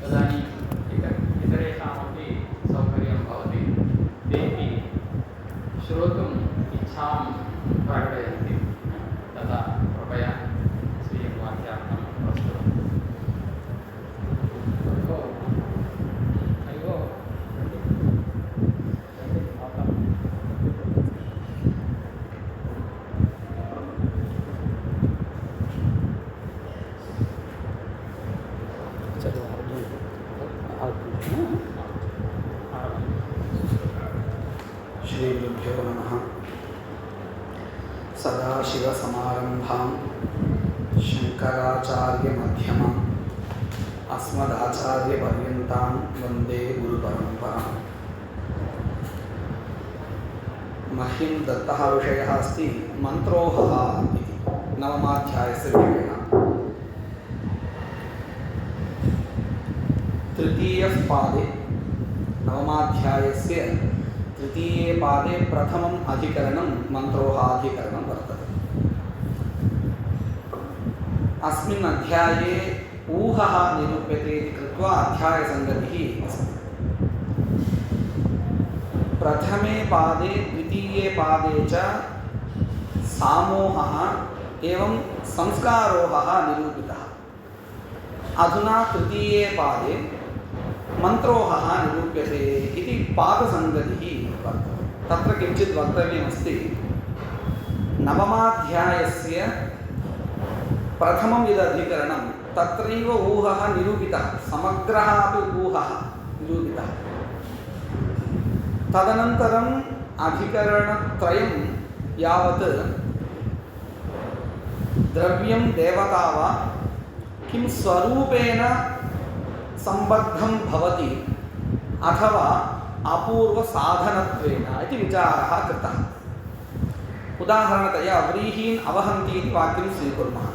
तदानीम् इतरेषामपि सौकर्यं भवति। तेपि श्रोतुम् इच्छां प्रकटयन्ति। तदा कृपया स्वीयं वाक्यार्थं प्रस्तुतम्। श्रीगुरुभ्यो नमः। सदाशिवसमारम्भां शङ्कराचार्यमध्यमाम् अस्मदाचार्यपर्यन्तां वन्दे गुरुपरम्पराम्। मह्यं दत्तः विषयः अस्ति मन्त्रोऽहः इति, नवमाध्यायस्य विषयः। तृतीयः पादे, नवमाध्यायस्य तृतीये पादे प्रथमम् अधिकरणं मन्त्रोहाधिकरणं वर्तते। अस्मिन् अध्याये ऊहः निरूप्यते इति कृत्वा अध्यायसङ्गतिः अस्ति। प्रथमे पादे द्वितीये पादे च सामोहः एवं संस्कारोहः निरूपितः। अधुना तृतीये पादे मन्त्रोहः निरूप्यते इति पादसङ्गतिः वर्तते। तत्र किञ्चित् वक्तव्यमस्ति। नवमाध्यायस्य प्रथमं यदधिकरणं तत्रैव ऊहः निरूपितः, समग्रः अपि ऊहः निरूपितः। तदनन्तरम् अधिकरणत्रयं यावत् द्रव्यं देवता वा किं स्वरूपेण सम्बद्धं भवति अथवा अपूर्वसाधनत्वेन इति विचारः कृतः। उदाहरणतया व्रीहीन् अवहन्ति इति वाक्यं स्वीकुर्मः।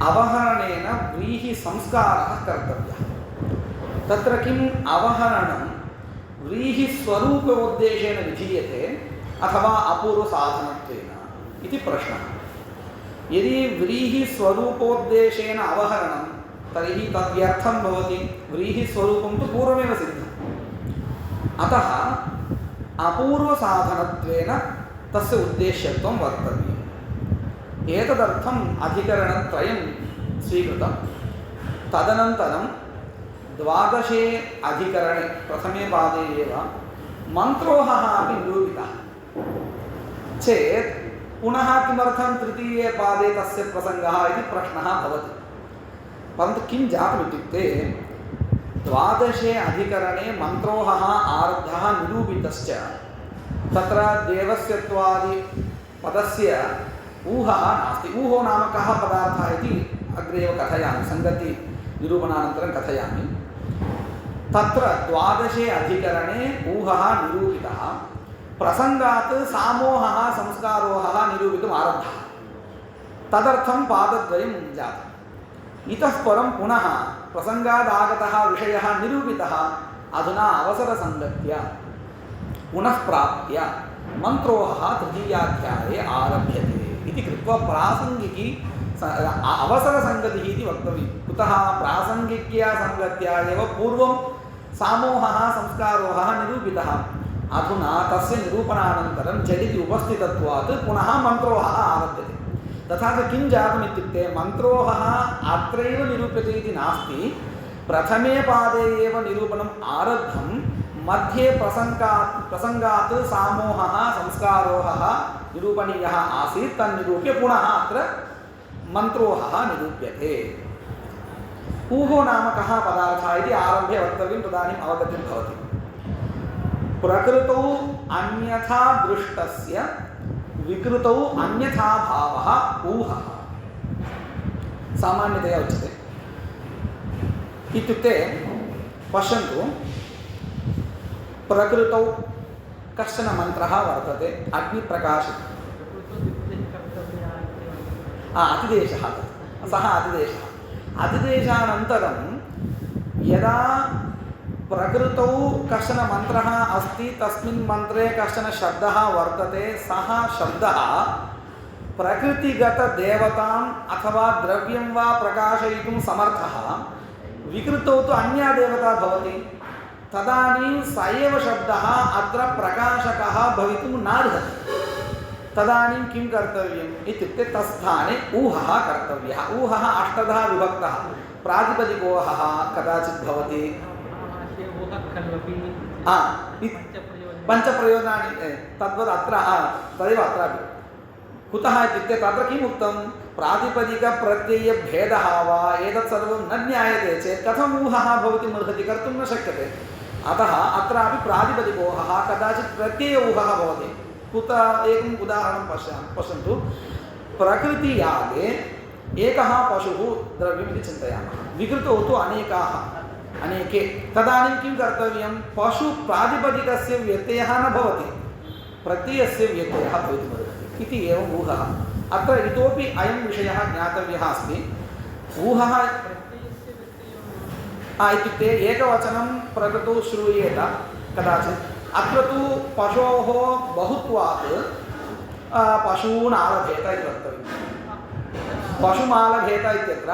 अवहरणेन व्रीहिसंस्कारः कर्तव्यः। तत्र किम् अवहरणं व्रीहिस्वरूपोद्देशेन विधीयते अथवा अपूर्वसाधनत्वेन इति प्रश्नः। यदि व्रीहिस्वरूपोद्देशेन अवहरणं तर्हि तद्व्यर्थं भवति। व्रीहिस्वरूपं तु पूर्वमेव सिद्धम्। अतः अपूर्वसाधनत्वेन तस्य उद्देश्यत्वं वक्तव्यम्। एतदर्थम् अधिकरणत्रयं स्वीकृतं। तदनन्तरं 12 अधिकरणे प्रथमे पादे एव मन्त्रोहः अपि निरूपितः चेत् पुनः किमर्थं तृतीये पादे तस्य प्रसङ्गः इति प्रश्नः भवति। परन्तु किं जातमित्युक्ते 12 अधिकरणे मन्त्रोहः आरब्धः निरूपितश्च तत्र देवस्यत्वादि पदस्य ऊहः नास्ति। ऊहो नाम कः पदार्थः इति अग्रे एव कथयामि, सङ्गति निरूपणानन्तरं कथयामि। तत्र 12 अधिकरणे ऊहः निरूपितः। प्रसङ्गात् सामोहः संस्कारोहः निरूपितुम् आरब्धः। तदर्थं पादद्वयं जातम्। इतः परं पुनः प्रसङ्गादागतः विषयः निरूपितः। अधुना अवसरसङ्गत्या पुनः प्राप्य मन्त्रोहः तृतीयाध्याये आरभ्यते इति कृत्वा प्रासङ्गिकी अवसरसङ्गतिः इति वक्तव्यं। कुतः प्रासङ्गिक्या सङ्गत्या एव पूर्वं सामोहः संस्कारोहः निरूपितः। अधुना तस्य निरूपणानन्तरं झटिति उपस्थितत्वात् पुनः मन्त्रोहः आरभ्यते। तथा च किं जातमित्युक्ते मन्त्रोहः अत्रैव निरूप्यते इति नास्ति। प्रथमे पादे एव निरूपणम् आरब्धं, मध्ये प्रसङ्गात् सामोहः संस्कारोहः निरूपणीयः आसीत्। तन्निरूप्य पुनः अत्र मन्त्रोहः निरूप्यते। ऊहो नाम कः पदार्थः इति आरभ्य वक्तव्यं। तदानीम् अवगतिं भवति। प्रकृतौ अन्यथा दृष्टस्य विकृतौ अन्यथा भावः ऊहः सामान्यतया उच्यते। इत्युक्ते पश्यन्तु, प्रकृतौ कश्चन मन्त्रः वर्तते अग्निप्रकाशितः। अतिदेशः, सः अतिदेशः। अतिदेशानन्तरं यदा प्रकृतौ कश्चन मन्त्रः अस्ति, तस्मिन् मन्त्रे कश्चन शब्दः वर्तते, सः शब्दः प्रकृतिगतदेवताम् अथवा द्रव्यं वा प्रकाशयितुं समर्थः, विकृतौ तु अन्या देवता भवति तदानीं स एव शब्दः अत्र प्रकाशकः भवितुं नार्हति तदानीं किं कर्तव्यम् इत्युक्ते तत्स्थाने ऊहः कर्तव्यः ऊहः अष्टधा विभक्तः प्रातिपदिकोहः कदाचित् भवति पञ्चप्रयोजनानि तद्वत् अत्र तदेव अत्रापि कुतः इत्युक्ते तत्र किम् उक्तं प्रातिपदिकप्रत्ययभेदः वा एतत् सर्वं न ज्ञायते चेत् कथम् ऊहः भवितुम् अर्हति कर्तुं न शक्यते अतः अत्रापि प्रातिपदिकोहः कदाचित् प्रत्यय ऊहः भवति कुत एकम् उदाहरणं पश्यन्तु प्रकृतियागे एकः पशुः द्रव्यमिति चिन्तयामः विकृतौ तु अनेके तदानीं किं कर्तव्यं पशुप्रातिपदिकस्य व्यत्ययः न भवति प्रत्ययस्य व्यत्ययः भवितुमर्हति इति एवम् ऊहः अत्र इतोपि अयं विषयः ज्ञातव्यः अस्ति ऊहः इत्युक्ते एकवचनं प्रकृतौ श्रूयेत कदाचित् अत्र तु पशोः बहुत्वात् पशूनालभेत इति वक्तव्यं पशुमालभेत इत्यत्र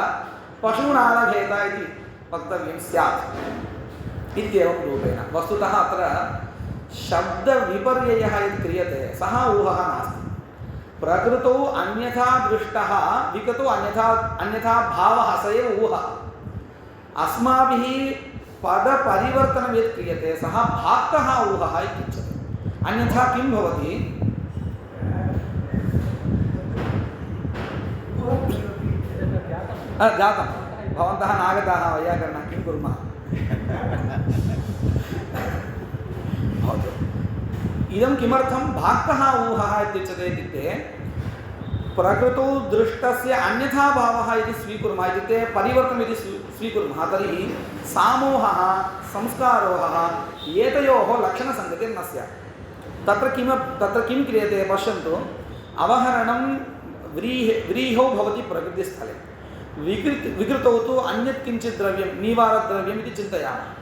पशूनालभेत इति वक्तव्यं स्यात् इत्येवं रूपेण वस्तुतः अत्र शब्दविपर्ययः यत् क्रियते सः ऊहः नास्ति प्रकृतौ अन्यथा दृष्टः विगतौ अन्यथा भावः स एव ऊहः अस्माभिः पदपरिवर्तनं यत् क्रियते सः भाक्तः ऊहः इत्युच्यते अन्यथा किं भवति जातं भवन्तः नागताः वैयाकरणः किं कुर्मः भवतु इदं किमर्थं भाक्तः ऊहः इत्युच्यते इत्युक्ते प्रकृतौ दृष्टस्य अन्यथा भावः इति स्वीकुर्मः इत्युक्ते परिवर्तनम् इति स्वीकुर्मः तर्हि सामोहः संस्कारोहः एतयोः लक्षणसङ्गतिर्न स्यात् तत्र किं क्रियते पश्यन्तु अवहरणं व्रीहौ भवति प्रकृतिस्थले विकृतौ तु अन्यत् किञ्चित् द्रव्यं नीवारद्रव्यम् इति चिन्तयामः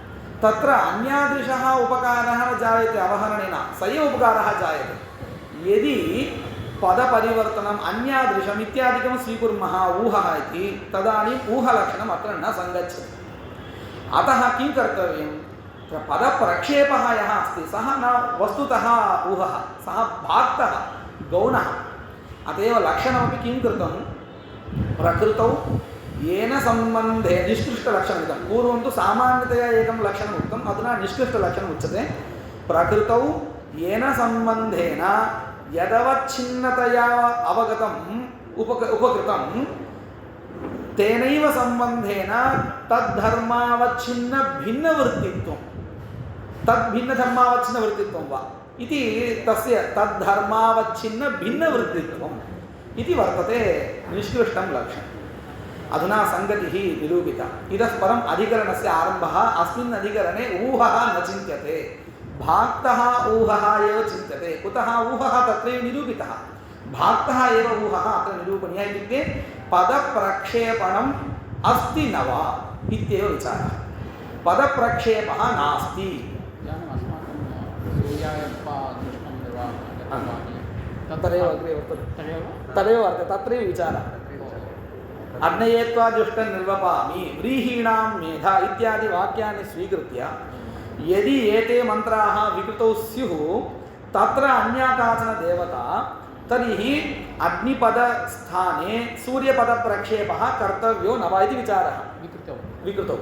तत्र अन्यादृशः उपकारः न जायते अवहरणेन स एव उपकारः जायते यदि पदपरिवर्तनम् अन्यादृशम् इत्यादिकं स्वीकुर्मः ऊहः इति तदानीम् ऊहलक्षणम् अत्र न सङ्गच्छति अतः किं कर्तव्यं पदप्रक्षेपः यः अस्ति सः न वस्तुतः ऊहः सः भाक्तः गौणः अत एव लक्षणमपि किं कृतं प्रकृतौ येन सम्बन्धे निष्कृष्टलक्षणमिदं पूर्वं तु सामान्यतया एकं लक्षणम् उक्तम् अधुना निष्कृष्टलक्षणम् उच्यते प्रकृतौ येन सम्बन्धेन यदवच्छिन्नतया अवगतम् उपकृतं तेनैव सम्बन्धेन तद्धर्मावच्छिन्नभिन्नवृत्तित्वं तद्भिन्नधर्मावच्छिन्नवृत्तित्वं वा इति तस्य तद्धर्मावच्छिन्नभिन्नवृत्तित्वम् इति वर्तते निष्कृष्टं लक्षणम् अधुना संगतिः निरूपिता इतः परम् अधिकरणस्य आरम्भः अस्मिन् अधिकरणे ऊहः न चिन्त्यते भाक्तः ऊहः एव चिन्त्यते कुतः ऊहः तत्रैव निरूपितः भाक्तः एव ऊहः अत्र निरूपणीयः इत्युक्ते पदप्रक्षेपणम् अस्ति न वा इत्येव विचारः पदप्रक्षेपः नास्ति तदेव अग्रे वर्तते तदेव वर्तते तत्रैव विचारः अग्नये त्वा दुष्टं निर्वपामि व्रीहीणां मेधा इत्यादि वाक्यानि स्वीकृत्य यदि एते मन्त्राः विकृतौ स्युः तत्र अन्या काचन देवता तर्हि अग्निपदस्थाने सूर्यपदप्रक्षेपः कर्तव्यो न वा इति विचारः विकृतौ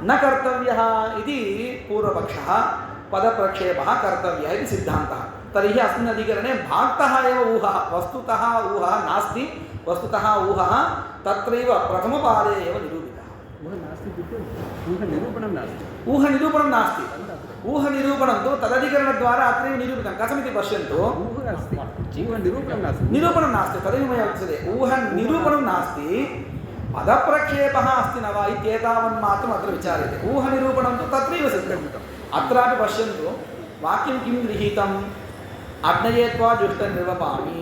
न कर्तव्यः इति पूर्वपक्षः पदप्रक्षेपः कर्तव्यः इति सिद्धान्तः तर्हि अस्मिन् अधिकरणे भाक्तः एव ऊहः वस्तुतः ऊहः नास्ति वस्तुतः ऊहः तत्रैव प्रथमपादे एव निरूपितः ऊहनिरूपणं नास्ति ऊहनिरूपणं तु तदधिकरणद्वारा अत्रैव निरूपितं कथमिति पश्यन्तु निरूपणं नास्ति तदेव मया उच्यते ऊहनिरूपणं नास्ति पदप्रक्षेपः अस्ति न वा इत्येतावन्मात्रम् अत्र विचार्यते ऊहनिरूपणं तु तत्रैव सिद्धम् अत्रापि पश्यन्तु वाक्यं किं गृहीतम् अग्नये त्वा जुष्टं निर्वपामि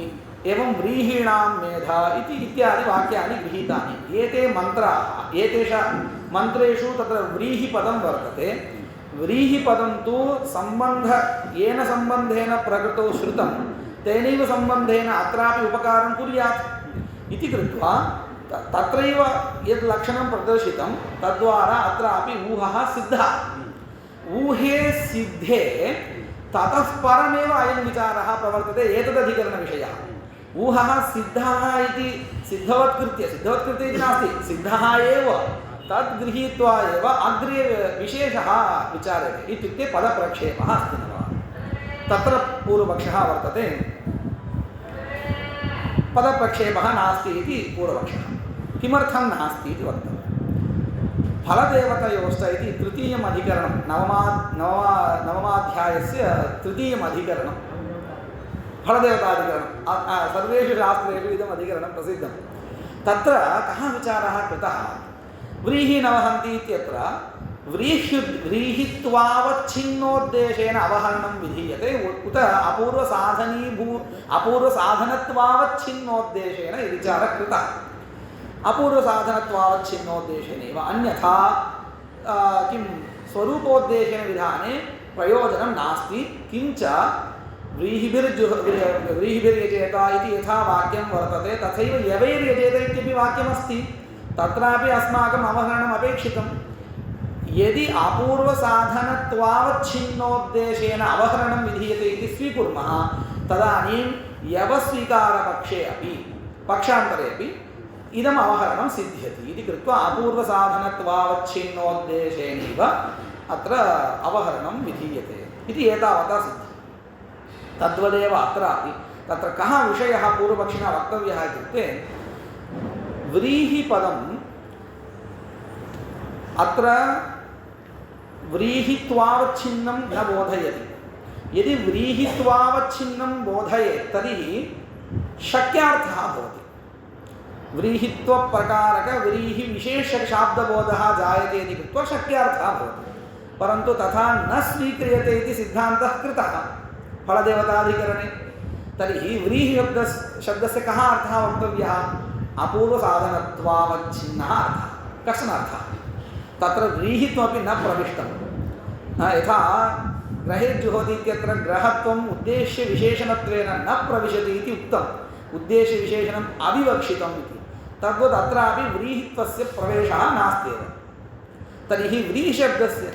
एवं व्रीहीणां मेधा इति इत्यादि वाक्यानि गृहीतानि एते मन्त्राः एतेषु मन्त्रेषु तत्र व्रीहिपदं वर्तते व्रीहिपदं तु येन सम्बन्धेन प्रकृतौ श्रुतं तेनैव सम्बन्धेन अत्रापि उपकारं कुर्यात् इति कृत्वा तत्रैव यद् लक्षणं प्रदर्शितं तद्वारा अत्रापि ऊहः सिद्धः ऊहे सिद्धे ततः परमेव अयं विचारः प्रवर्तते एतदधिकरणविषयः ऊहः सिद्धः इति सिद्धवत्कृत्य इति नास्ति सिद्धः एव तद् गृहीत्वा एव अग्रे विशेषः विचार्यते इत्युक्ते पदप्रक्षेपः अस्ति न वा तत्र पूर्वपक्षः वर्तते पदप्रक्षेपः नास्ति इति पूर्वपक्षः किमर्थं नास्ति इति वक्तव्यं फलदेवतयोश्च इति तृतीयम् अधिकरणं नवमाध्यायस्य तृतीयम् अधिकरणं फलदेवताधिकरणं सर्वेषु शास्त्रेषु इदम् अधिकरणं प्रसिद्धं तत्र कः विचारः कृतः व्रीहि न वहन्ति इत्यत्र व्रीहित्वावच्छिन्नोद्देशेन अवहरणं विधीयते उत अपूर्वसाधनत्वावच्छिन्नोद्देशेन विचारः कृतः अपूर्वसाधनत्वावच्छिन्नोद्देशेनैव अन्यथा किं स्वरूपोद्देशेन विधाने प्रयोजनं नास्ति किञ्च व्रीहिभिर्यजेत इति यथा वाक्यं वर्तते तथैव यवैर्यजेत इत्यपि वाक्यमस्ति तत्रापि अस्माकम् अवहरणम् अपेक्षितं यदि अपूर्वसाधनत्वावच्छिन्नोद्देशेन अवहरणं विधीयते इति स्वीकुर्मः तदानीं यवस्वीकारपक्षे अपि पक्षान्तरेपि इदम् अवहरणं सिद्ध्यति इति कृत्वा अपूर्वसाधनत्वावच्छिन्नोद्देशेनैव अत्र अवहरणं विधीयते इति एतावता सिद्धम् तद्वदेव अत्रापि तत्र कः विषयः पूर्वपक्षिणा वक्तव्यः इत्युक्ते व्रीहिपदम् अत्र व्रीहित्वावच्छिन्नं न बोधयति यदि व्रीहित्वावच्छिन्नं बोधयेत् तर्हि शक्यार्थः भवति व्रीहित्वप्रकारक व्रीहिविशेषशाब्दबोधः जायते इति कृत्वा शक्यार्थः भवति परन्तु तथा न स्वीक्रियते इति सिद्धान्तः कृतः फलदेवताधिकरणे तर्हि व्रीहिशब्दस्य कः अर्थः वक्तव्यः अपूर्वसाधनत्वावच्छिन्नः अर्थः कश्चन अर्थः तत्र व्रीहित्वमपि न प्रविष्टं यथा ग्रहेर्जुहोति इत्यत्र ग्रहत्वम् उद्देश्यविशेषणत्वेन न प्रविशति इति उक्तम् उद्देश्यविशेषणम् अविवक्षितम् इति तद्वत् अत्रापि व्रीहित्वस्य प्रवेशः नास्त्येव तर्हि व्रीहिशब्दस्य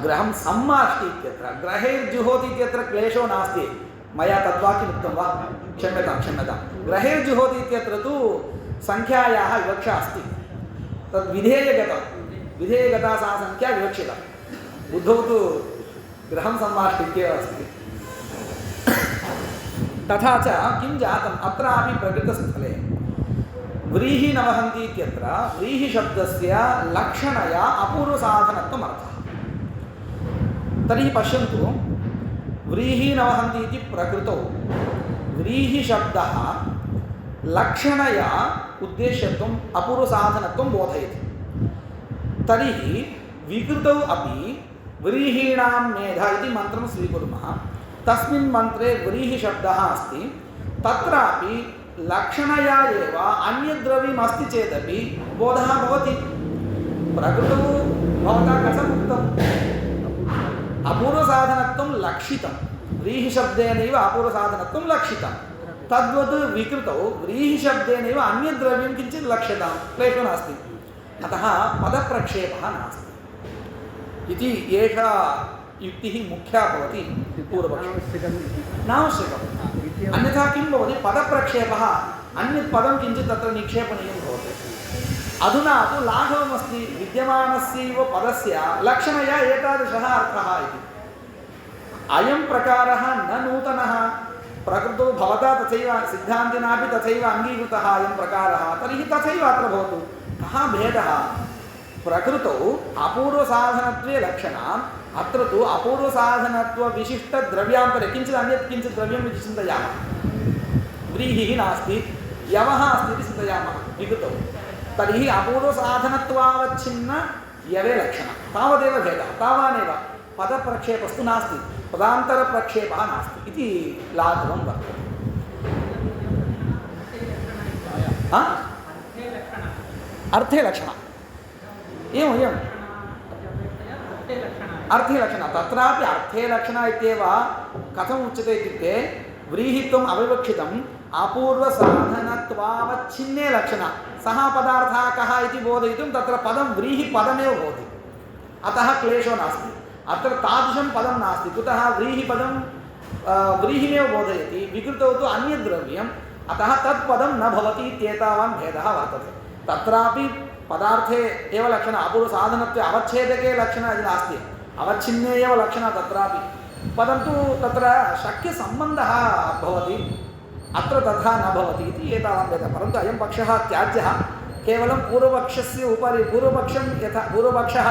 ग्रहं सम्माष्टि इत्यत्र ग्रहेर्जुहोति इत्यत्र क्लेशो नास्ति मया तद्वाक्यम् उक्तं वा क्षम्यतां ग्रहेर्जुहोति इत्यत्र तु संख्यायाः विवक्षा अस्ति तद् विधेयगता सा संख्या विवक्षिता बुद्धौ तु ग्रहं सम्माष्टि इत्येव अस्ति तथा च किं जातम् अत्रापि प्रकृतस्थले व्रीहि न वहन्ति इत्यत्र व्रीहिशब्दस्य लक्षणया अपूर्वसाधनत्वम् अर्थः तर्हि पश्यन्तु व्रीहि न वहन्ति इति प्रकृतौ व्रीहिशब्दः लक्षणया उद्देश्यत्वम् अपूर्वसाधनत्वं बोधयति तर्हि विकृतौ अपि व्रीहीणां मेध इति मन्त्रं स्वीकुर्मः तस्मिन् मन्त्रे व्रीहिशब्दः अस्ति तत्रापि लक्षणया एव अन्यद्रव्यम् अस्ति चेदपि बोधः भवति प्रकृतौ भवता कथम् उक्तम् अपूर्वसाधनत्वं लक्षितं व्रीहिशब्देनैव अपूर्वसाधनत्वं लक्षितं तद्वत् विकृतौ व्रीहिशब्देनैव अन्यद्रव्यं किञ्चित् लक्ष्यतां क्लेशो नास्ति अतः पदप्रक्षेपः नास्ति इति एषा युक्तिः मुख्या भवति पूर्वपक्षे नावश्यकम् अन्यथा किं भवति पदप्रक्षेपः अन्यत् पदं किञ्चित् तत्र निक्षेपणीयं भवति अधुना तु लाघवमस्ति विद्यमानस्यैव पदस्य लक्षणया एतादृशः अर्थः इति अयं प्रकारः न नूतनः प्रकृतौ भवता तथैव सिद्धान्तिनापि तथैव अङ्गीकृतः अयं प्रकारः तर्हि तथैव अत्र भवतु कः भेदः प्रकृतौ अपूर्वसाधनत्वे लक्षणाम् अत्र तु अपूर्वसाधनत्वविशिष्टद्रव्यान्तरे किञ्चित् अन्यत् किञ्चित् द्रव्यम् इति चिन्तयामः व्रीहिः नास्ति यवः अस्ति इति चिन्तयामः विकृतौ तर्हि अपूर्वसाधनत्वावच्छिन्न यवे लक्षणं तावदेव भेदः तावानेव पदप्रक्षेपस्तु नास्ति पदान्तरप्रक्षेपः नास्ति इति लाघवं वर्तते अर्थे लक्षणम् एवम् अर्थे लक्षणा तत्रापि अर्थे लक्षणा इत्येव कथम् उच्यते इत्युक्ते व्रीहित्वम् अविवक्षितम् अपूर्वसाधनत्वावच्छिन्ने लक्षणा सः पदार्थः कः इति बोधयितुं तत्र पदं व्रीहिपदमेव भवति अतः क्लेशो नास्ति अत्र तादृशं पदं नास्ति कुतः व्रीहिपदं व्रीहिमेव बोधयति विकृतौ तु अन्यद्रव्यम् अतः तत्पदं न भवति इत्येतावान् भेदः वर्तते तत्रापि पदार्थे एव लक्षणा अपूर्वसाधनत्वे अवच्छेदके लक्षणा इति नास्ति अवच्छिन्ने एव लक्षणा तत्रापि परन्तु तत्र शक्यसम्बन्धः भवति अत्र तथा न भवति इति एतावान् भेदः परन्तु अयं पक्षः त्याज्यः केवलं पूर्वपक्षस्य उपरि पूर्वपक्षः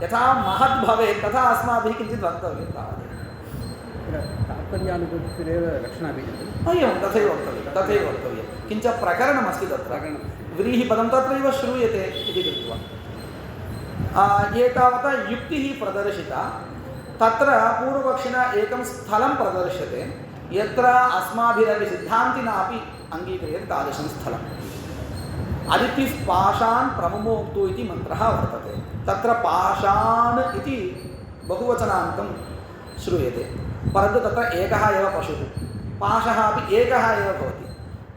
यथा महद् भवेत् तथा अस्माभिः किञ्चित् वक्तव्यं तावदेव तात्पर्यानुपत्तिरेव लक्षणाभिः एवं तथैव वक्तव्यं किञ्च प्रकरणमस्ति तत्र व्रीहिपदं तत्रैव श्रूयते इति कृत्वा एतावता युक्तिः प्रदर्शिता तत्र पूर्वपक्षिणा एकं स्थलं प्रदर्श्यते यत्र अस्माभिरपि सिद्धान्तिनापि अङ्गीक्रियते तादृशं स्थलम् अदितिः पाषान् प्रमुमोक्तु इति मन्त्रः वर्तते तत्र पाषान् इति बहुवचनान्तं श्रूयते परन्तु तत्र एकः एव पशुः पाशः अपि एकः एव भवति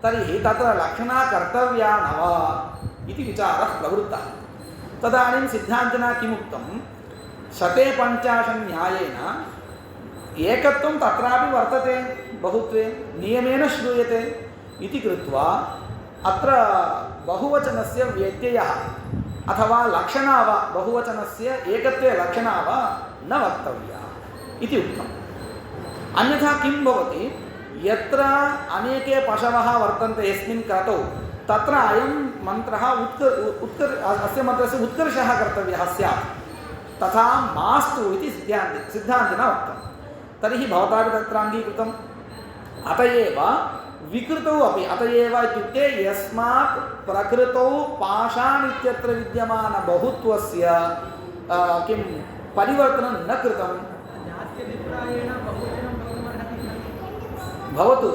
तर्हि तत्र लक्षणा कर्तव्या न वा इति विचारः प्रवृत्तः तदानीं सिद्धान्तिना किमुक्तं शते पञ्चाशन् न्यायेन एकत्वं तत्रापि वर्तते बहुत्वे नियमेन श्रूयते इति कृत्वा अत्र बहुवचनस्य व्यत्ययः अथवा लक्षणा वा बहुवचनस्य एकत्वे लक्षणा वा न वक्तव्या इति उक्तम् अन्यथा किं भवति यत्र अनेके पशवः वर्तन्ते यस्मिन् क्रतौ तत्र अयं मन्त्रः अस्य मन्त्रस्य उत्कर्षः कर्तव्यः स्यात् तथा मास्तु इति सिद्धान्तिना उक्तं तर्हि भवतापि तत्र अङ्गीकृतम् अत एव विकृतौ अपि अत एव इत्युक्ते यस्मात् प्रकृतौ पाषाण इत्यत्र विद्यमानबहुत्वस्य किं परिवर्तनं न कृतं भवतु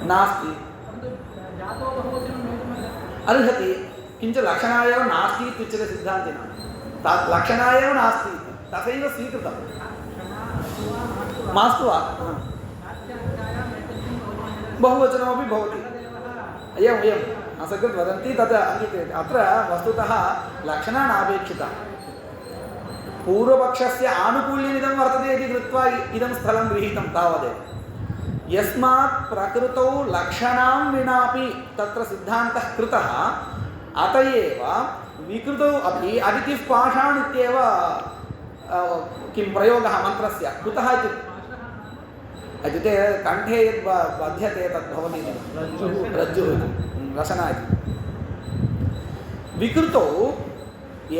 नास्ति अर्हति किञ्च लक्षणा एव नास्ति इत्युच्यते सिद्धान्तिना तत् लक्षणा एव नास्ति तथैव स्वीकृतं मास्तु वा बहुवचनमपि भवति एवम् असकृत् वदन्ति तद् अङ्गीक्रियते अत्र वस्तुतः लक्षणा नापेक्षिता पूर्वपक्षस्य आनुकूल्यमिदं वर्तते इति कृत्वा इदं स्थलं गृहीतं तावदेव यस्मात् प्रकृतौ लक्षणां विनापि तत्र सिद्धान्तः कृतः अत एव विकृतौ अपि अदितिः पाषाण इत्येव किं प्रयोगः मन्त्रस्य कुतः इत्युक्ते कण्ठे यद् बध्यते तद् भवति रज्जुः रशना इति विकृतौ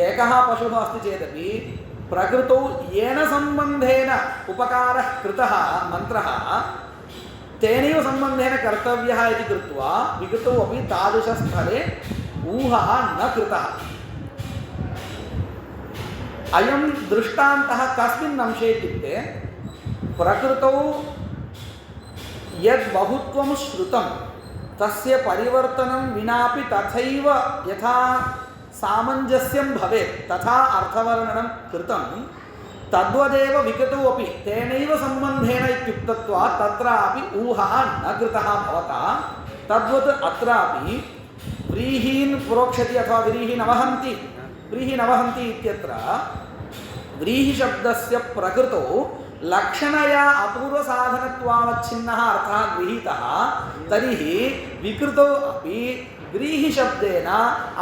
एकः पशुः अस्ति चेदपि प्रकृतौ येन सम्बन्धेन उपकारः कृतः मन्त्रः तेनैव सम्बन्धेन कर्तव्यः इति कृत्वा विकृतौ अपि तादृशस्थले ऊहः न कृतः अयं दृष्टान्तः कस्मिन् अंशे इत्युक्ते प्रकृतौ यद् बहुत्वं श्रुतं तस्य परिवर्तनं विनापि तथैव यथा सामञ्जस्यं भवेत् तथा अर्थवर्णनं कृतं तद्वदेव विकृतौ अपि तेनैव सम्बन्धेन इत्युक्तत्वात् तत्रापि ऊहः न कृतः भवता तद्वत् अत्रापि व्रीहीन् प्रोक्षति अथवा व्रीहीनवहन्ति इत्यत्र व्रीहिशब्दस्य प्रकृतौ लक्षणया अपूर्वसाधनत्वावच्छिन्नः अर्थः गृहीतः तर्हि विकृतौ अपि व्रीहिशब्देन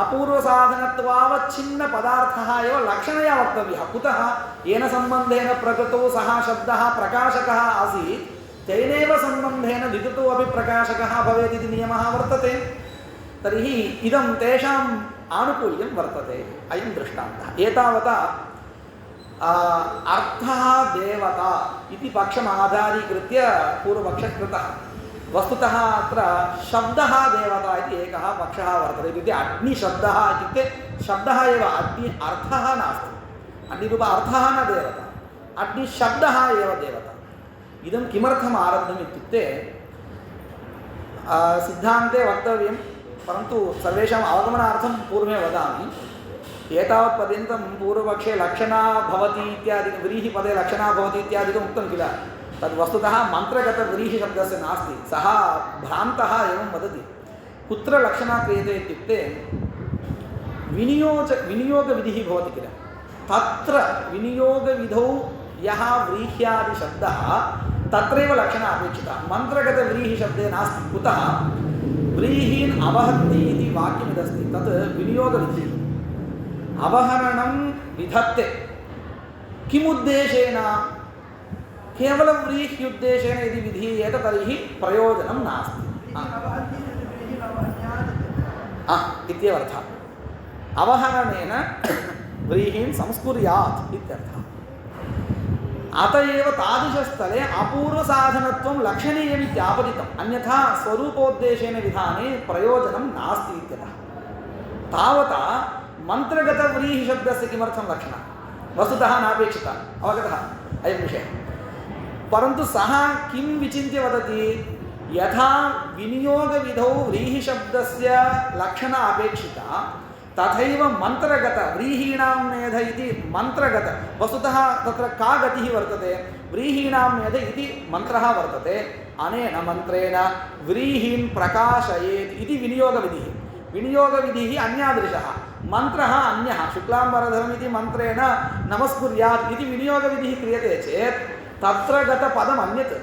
अपूर्वसाधनत्वावच्छिन्नपदार्थः एव लक्षणया वक्तव्यः कुतः येन सम्बन्धेन प्रकृतौ सः शब्दः प्रकाशकः आसीत् तेनैव सम्बन्धेन विकृतौ अपि प्रकाशकः भवेत् इति नियमः वर्तते तर्हि इदं तेषाम् आनुकूल्यं वर्तते अयं दृष्टान्तः एतावता अर्थः देवता इति पक्षमाधारीकृत्य पूर्वपक्षः कृतः वस्तुतः अत्र शब्दः देवता इति एकः पक्षः वर्तते इत्युक्ते अग्निशब्दः इत्युक्ते शब्दः एव अग्नि अर्थः नास्ति अग्निरूप अर्थः न देवता अग्निशब्दः एव देवता इदं किमर्थम् आरब्धम् इत्युक्ते सिद्धान्ते वक्तव्यं परन्तु सर्वेषाम् अवगमनार्थं पूर्वे वदामि एतावत्पर्यन्तं पूर्वपक्षे लक्षणा भवति इत्यादिकं व्रीहिपदे लक्षणा भवति इत्यादिकम् उक्तं किल तद् वस्तुतः मन्त्रगतव्रीहिशब्दस्य नास्ति सः भ्रान्तः एवं वदति कुत्र लक्षणा क्रियते इत्युक्ते विनियोगविधिः भवति किल तत्र विनियोगविधौ यः व्रीह्यादिशब्दः तत्रैव लक्षणा अपेक्षिता मन्त्रगतव्रीहिशब्दे नास्ति कुतः व्रीहीन् अवहन्ति इति वाक्यमिदस्ति तत् विनियोगविधिः अवहरणं विधत्ते किमुद्देशेन केवलं व्रीह्युद्देशेन यदि विधीयेत तर्हि प्रयोजनं नास्ति इत्यर्थः अवहरणेन व्रीहीन् संस्कुर्यात् इत्यर्थः अत एव तादृशस्थले अपूर्वसाधनत्वं लक्षणीयमित्यापदितम् अन्यथा स्वरूपोद्देशेन विधाने प्रयोजनं नास्ति इत्यतः तावता मन्त्रगतव्रीहिशब्दस्य किमर्थं लक्षणं वस्तुतः नापेक्षिता अवगतः अयं विषयः परन्तु सः किं विचिन्त्य वदति यथा विनियोगविधौ व्रीहिशब्दस्य लक्षणा अपेक्षिता तथैव मन्त्रगत व्रीहीणां मेध इति मन्त्रगत वस्तुतः तत्र का गतिः वर्तते व्रीहीणां मेध इति मन्त्रः वर्तते अनेन मन्त्रेण व्रीहीन् प्रकाशयेत् इति विनियोगविधिः विनियोगविधिः अन्यादृशः मन्त्रः अन्यः शुक्लाम्बरधरम् इति मन्त्रेण नमस्कुर्यात् इति विनियोगविधिः क्रियते चेत् तत्र गतपदम् अन्यत्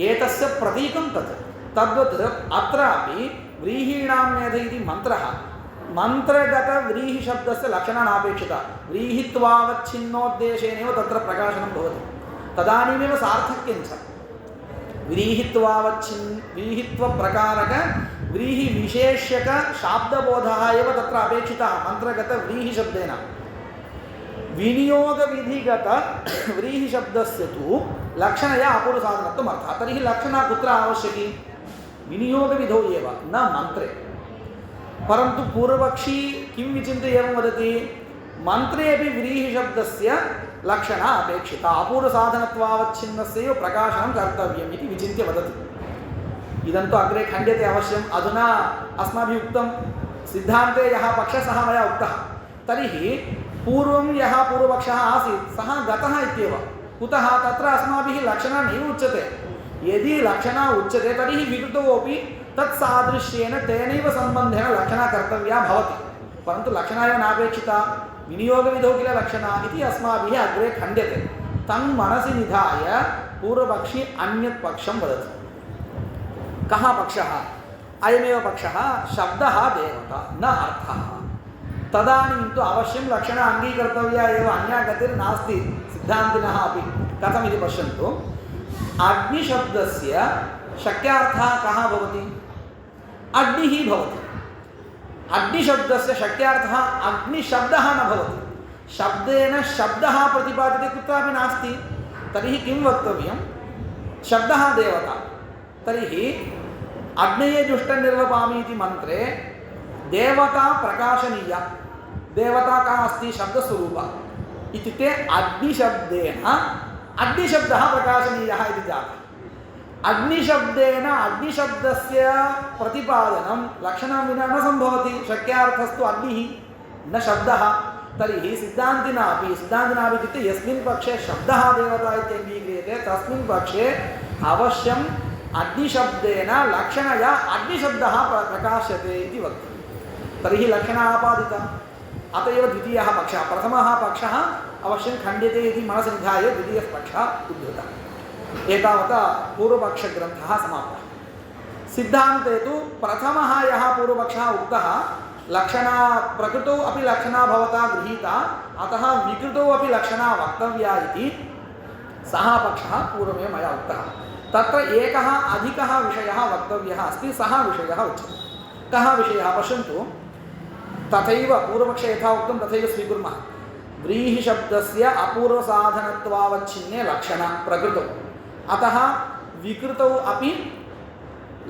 एतस्य प्रतीकं तत् तद्वत् अत्रापि व्रीहीणां मेध इति मन्त्रः मन्त्रगतव्रीहिशब्दस्य लक्षणा नापेक्षिता व्रीहित्वावच्छिन्नोद्देशेनैव तत्र प्रकाशनं भवति तदानीमेव सार्थक्यञ्च व्रीहित्वप्रकारक व्रीहिविशेष्यक शाब्दबोधः एव तत्र अपेक्षितः मन्त्रगतव्रीहिशब्देन विनियोगविधिगत व्रीहिशब्दस्य तु लक्षणया अपूर्वसाधनत्वम् अर्थः तर्हि लक्षणा कुत्र आवश्यकी विनियोगविधौ एव न मन्त्रे परन्तु पूर्वपक्षी किं विचिन्त्य एवं वदति मन्त्रे अपि व्रीहिशब्दस्य लक्षणा अपेक्षिता अपूर्वसाधनत्वावच्छिन्नस्यैव प्रकाशनं कर्तव्यम् इति विचिन्त्य वदति इदं तु अग्रे खण्ड्यते अवश्यम् अधुना अस्माभिः उक्तं सिद्धान्ते यः पक्षः सः मया उक्तः तर्हि पूर्वं यः पूर्वपक्षः आसीत् सः गतः इत्येव कुतः तत्र अस्माभिः लक्षणा नैव उच्यते यदि लक्षणा उच्यते तर्हि विकृतौ अपि तत्सादृश्येन तेनैव सम्बन्धेन लक्षणा कर्तव्या भवति परन्तु लक्षणा एव नापेक्षिता विनियोगविधौ किल लक्षणा इति अस्माभिः अग्रे खण्ड्यते तं मनसि निधाय पूर्वपक्षी अन्यत् पक्षं वदति कः पक्षः अयमेव पक्षः शब्दः देवता न अर्थः तदानीं तु अवश्यं लक्षणा अङ्गीकर्तव्या एव अन्या गतिर्नास्ति सिद्धान्तिनः अपि कथमिति पश्यन्तु अग्निशब्दस्य शक्यार्थः कः भवति अग्निः भवति अग्निशब्दस्य शक्यार्थः अग्निशब्दः न भवति शब्देन शब्दः प्रतिपाद्यते कुत्रापि नास्ति तर्हि किं वक्तव्यं शब्दः देवता तर्हि अग्नये जुष्टनिर्वपामि इति मन्त्रे देवता प्रकाशनीया देवता का अस्ति शब्दस्वरूपा इत्युक्ते अग्निशब्देन अग्निशब्दः प्रकाशनीयः इति जातः अग्निशब्देन अग्निशब्दस्य प्रतिपादनं लक्षणं विना न सम्भवति शक्यार्थस्तु अग्निः न शब्दः तर्हि सिद्धान्तिनापि इत्युक्ते यस्मिन् पक्षे शब्दः देवता इत्यङ्गीक्रियते तस्मिन् पक्षे अवश्यम् अग्निशब्देन लक्षणया अग्निशब्दः प्रकाश्यते इति वक्तव्यं तर्हि लक्षणा आपादिता अत एव द्वितीयः पक्षः प्रथमः पक्षः अवश्यं खण्ड्यते इति मनसि निधाय द्वितीयः पक्षः उद्धृतः एतावता पूर्वपक्षग्रन्थः समाप्तः सिद्धान्ते तु प्रथमः यः पूर्वपक्षः उक्तः लक्षणा प्रकृतौ अपि लक्षणा भवता गृहीता अतः विकृतौ अपि लक्षणा वक्तव्या इति सः पक्षः पूर्वमेव मया उक्तः तत्र एकः अधिकः विषयः वक्तव्यः अस्ति सः विषयः उच्यते कः विषयः पश्यन्तु तथैव पूर्वपक्षे यथा उक्तं तथैव स्वीकुर्मः व्रीहिशब्दस्य अपूर्वसाधनत्वावच्छिन्ने लक्षण प्रकृतौ अतः विकृतौ अपि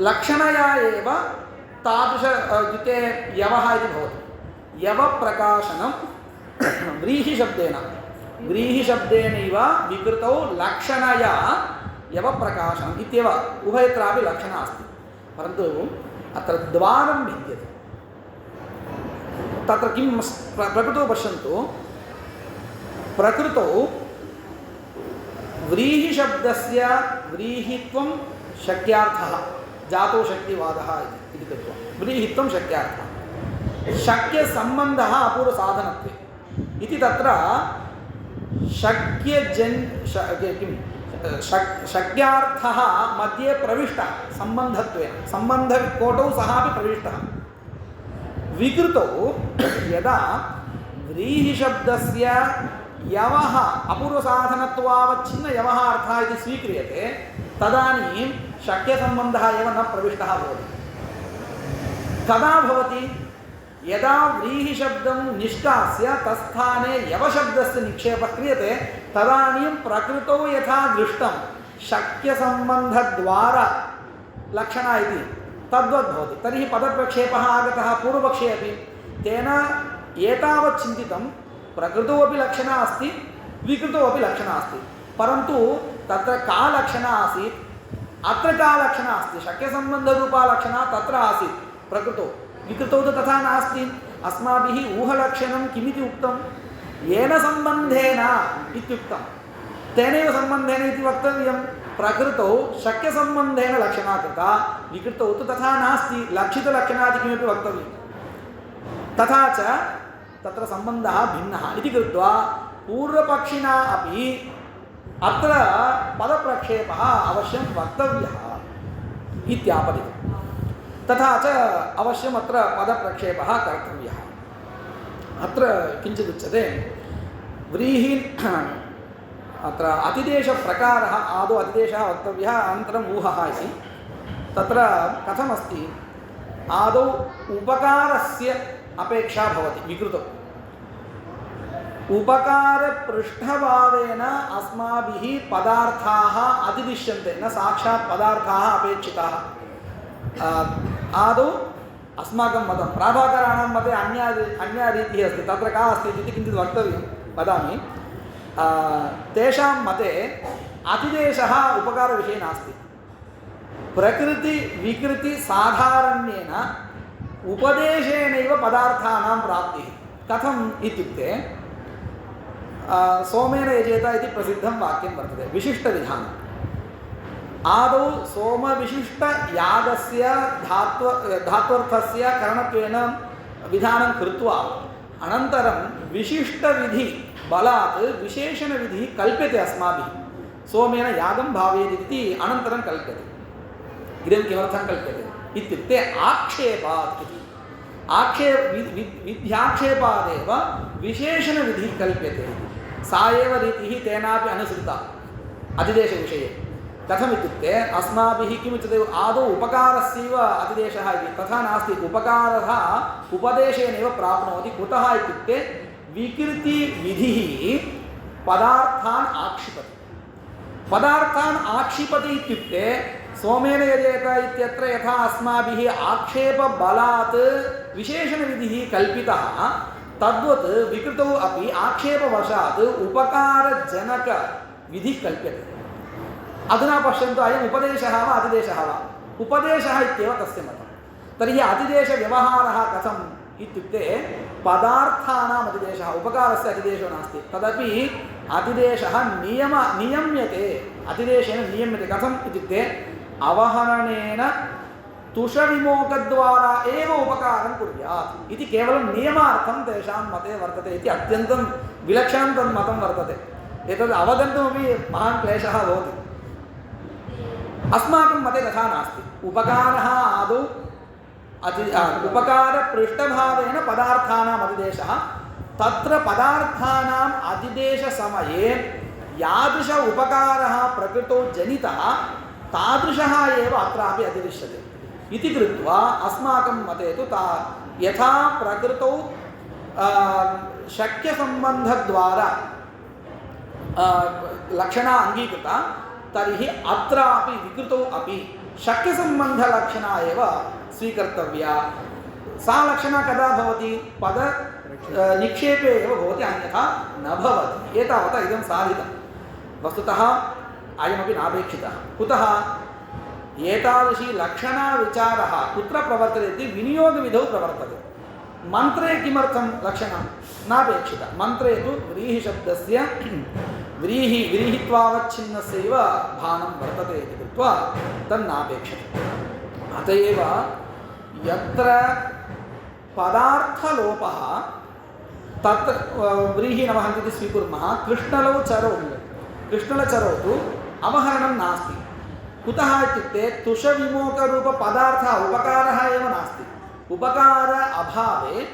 लक्षणया एव तादृश इत्युक्ते यवः इति भवति यवप्रकाशनं व्रीहिशब्देनैव विकृतौ लक्षणया यवप्रकाशनम् इत्येव उभयत्रापि लक्षणा अस्ति परन्तु अत्र द्वारं भिद्यते तत्र किं प्रकृतौ पश्यन्तु प्रकृतौ व्रीहिशब्दस्य व्रीहित्वं शक्यार्थः जातो शक्तिवादः इति कृत्वा व्रीहित्वं शक्यार्थः शक्यसम्बन्धः अपूर्वसाधनत्वे इति तत्र शक्यार्थः मध्ये प्रविष्टः सम्बन्धत्वेन सम्बन्धकोटौ सः अपि प्रविष्टः विकृतौ यदा व्रीहिशब्दस्य यवः अपूर्वसाधनत्वावच्छिन्नयवः अर्थः इति स्वीक्रियते तदानीं शक्यसम्बन्धः एव न प्रविष्टः भवति कदा भवति यदा व्रीहिशब्दं निष्कास्य तत्स्थाने यवशब्दस्य निक्षेपः क्रियते तदानीं प्रकृतौ यथा दृष्टं शक्यसम्बन्धद्वारा लक्षणा इति तद्वद् भवति तर्हि पदप्रक्षेपः आगतः पूर्वपक्षे अपि तेन एतावत् चिन्तितं प्रकृतौ अपि लक्षणा अस्ति विकृतौ अपि लक्षणा अस्ति परन्तु तत्र का लक्षणा आसीत् अत्र का लक्षणा अस्ति शक्यसम्बन्धरूपा लक्षणा तत्र आसीत् प्रकृतौ विकृतौ तु तथा नास्ति अस्माभिः ऊहलक्षणं किमिति उक्तं येन सम्बन्धेन इत्युक्तं तेनैव सम्बन्धेन इति वक्तव्यं प्रकृतौ शक्यसम्बन्धेन लक्षणा कृता विकृतौ तु तथा नास्ति लक्षितलक्षणादि किमपि वक्तव्यं तथा च तत्र सम्बन्धः भिन्नः इति कृत्वा पूर्वपक्षिणा अपि अत्र पदप्रक्षेपः अवश्यं वक्तव्यः इत्यापदितं तथा च अवश्यम् अत्र पदप्रक्षेपः कर्तव्यः अत्र किञ्चित् उच्यते व्रीहि अत्र अतिदेशप्रकारः आदौ अतिदेशः वक्तव्यः अनन्तरम् ऊहः इति तत्र कथमस्ति आदौ उपकारस्य अपेक्षा भवति विकृतौ उपकारपृष्ठभावेन अस्माभिः पदार्थाः अतिदिश्यन्ते न साक्षात् पदार्थाः अपेक्षिताः आदौ अस्माकं मतं प्राभाकराणां मते अन्या रीतिः अस्ति तत्र का अस्ति इति किञ्चित् वक्तव्यं वदामि तेषां मते अतिदेशः उपकारविषये नास्ति प्रकृतिविकृतिसाधारण्येन उपदेशेनैव पदार्थानां प्राप्तिः कथम् इत्युक्ते सोमेन यजेत इति प्रसिद्धं वाक्यं वर्तते विशिष्टविधानम् आदौ सोमविशिष्टयागस्य धात्वर्थस्य करणत्वेन विधानं कृत्वा अनन्तरं विशिष्टविधिबलात् विशेषणविधिः कल्प्यते अस्माभिः सोमेन यागं भावयेत् इति अनन्तरं कल्प्यते इदं किमर्थं कल्प्यते इत्युक्ते आक्षेपात् इति विध्याक्षेपादेव विशेषणविधिः कल्प्यते सा एव रीतिः तेनापि अनुसृता अतिदेशविषये कथमित्युक्ते अस्माभिः किमुच्यते आदौ उपकारस्यैव अतिदेशः इति तथा नास्ति उपकारः उपदेशेनैव प्राप्नोति कुतः इत्युक्ते विकृतिविधिः पदार्थान् आक्षिपति इत्युक्ते सोमेन यजेत इत्यत्र यथा अस्माभिः आक्षेपबलात् विशेषणविधिः कल्पितः तद्वत् विकृतौ अपि आक्षेपवशात् उपकारजनकविधिः कल्प्यते अधुना पश्यन्तु अयम् उपदेशः वा अतिदेशः वा उपदेशः इत्येव तस्य मतं तर्हि अतिदेशव्यवहारः कथम् इत्युक्ते पदार्थानाम् अतिदेशः उपकारस्य अतिदेशो नास्ति तदपि अतिदेशः नियम्यते अतिदेशेन नियम्यते कथम् इत्युक्ते अवहरणेन तुषविमोकद्वारा एव उपकारं कुर्यात् इति केवलं नियमार्थं तेषां मते वर्तते इति अत्यन्तं विलक्षणं तन्मतं वर्तते एतद् अवगन्तुमपि महान् क्लेशः भवति अस्माकं मते तथा नास्ति उपकारः आदौ उपकारपृष्ठभावेन पदार्थानाम् अतिदेशः तत्र पदार्थानाम् अतिदेशसमये यादृश उपकारः प्रकृतौ जनितः तादृशः एव अत्रापि अतिदिश्यते इति कृत्वा अस्माकं मते तु यथा प्रकृतौ शक्यसम्बन्धद्वारा लक्षणा अंगीकृता तर्हि अत्रापि विकृतौ अपि शक्यसम्बन्धलक्षणा एव स्वीकर्तव्या सा लक्षणा कदा भवति पद निक्षेपे एव भवति अन्यथा न भवति एतावता इदं साधितं वस्तुतः अयमपि नापेक्षितः कुतः एतादृशी लक्षणाविचारः कुत्र प्रवर्तते इति विनियोगविधौ प्रवर्तते मन्त्रे किमर्थं लक्षणं नापेक्षितं मन्त्रे तु व्रीहिशब्दस्य व्रीहित्वावच्छिन्नस्यैव भानं वर्तते इति कृत्वा तन्नापेक्षते अत एव यत्र पदार्थलोपः तत्र व्रीहि न वहन्ति इति स्वीकुर्मः कृष्णलचरौ तु अवहरणं नास्ति कुतः इत्युक्ते तुषविमोकरूपपदार्थः उपकारः एव नास्ति उपकार अभावे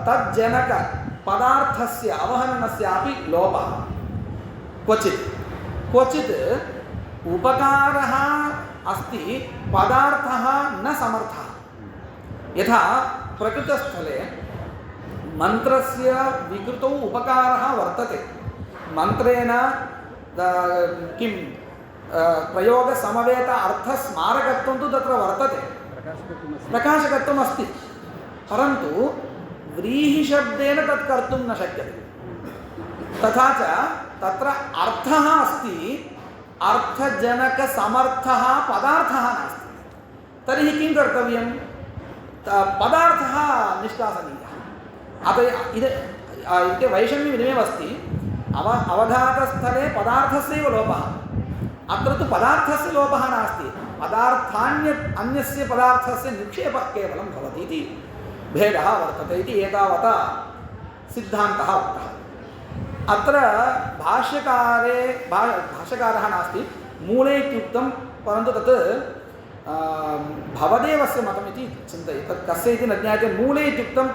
तज्जनकपदार्थस्य अवहरणस्यापि लोपः क्वचित् उपकारः अस्ति पदार्थः न समर्थः यथा प्रकृतस्थले मन्त्रस्य विकृतौ उपकारः वर्तते मन्त्रेण किं प्रयोगसमवेत अर्थस्मारकत्वं तु तत्र वर्तते प्रकाशकत्वम् अस्ति परन्तु व्रीहिशब्देन तत् कर्तुं न शक्यते तथा च तत्र अर्थः अस्ति अर्थजनकसमर्थः पदार्थः नास्ति तर्हि किं कर्तव्यं पदार्थः निष्कासनीयः अतः इति वैषम्यमिदमेव अस्ति अवघातस्थले पदार्थस्यैव लोपः अत्र तु पदार्थस्य लोपः नास्ति अन्यस्य पदार्थस्य निक्षेपः केवलं भवति इति भेदः वर्तते इति एतावता सिद्धान्तः उक्तः अत्र भाष्यकारः नास्ति मूले इत्युक्तं परन्तु तत् भवदेवस्य मतमिति चिन्तये तत् कस्य इति न ज्ञायते मूले इत्युक्तं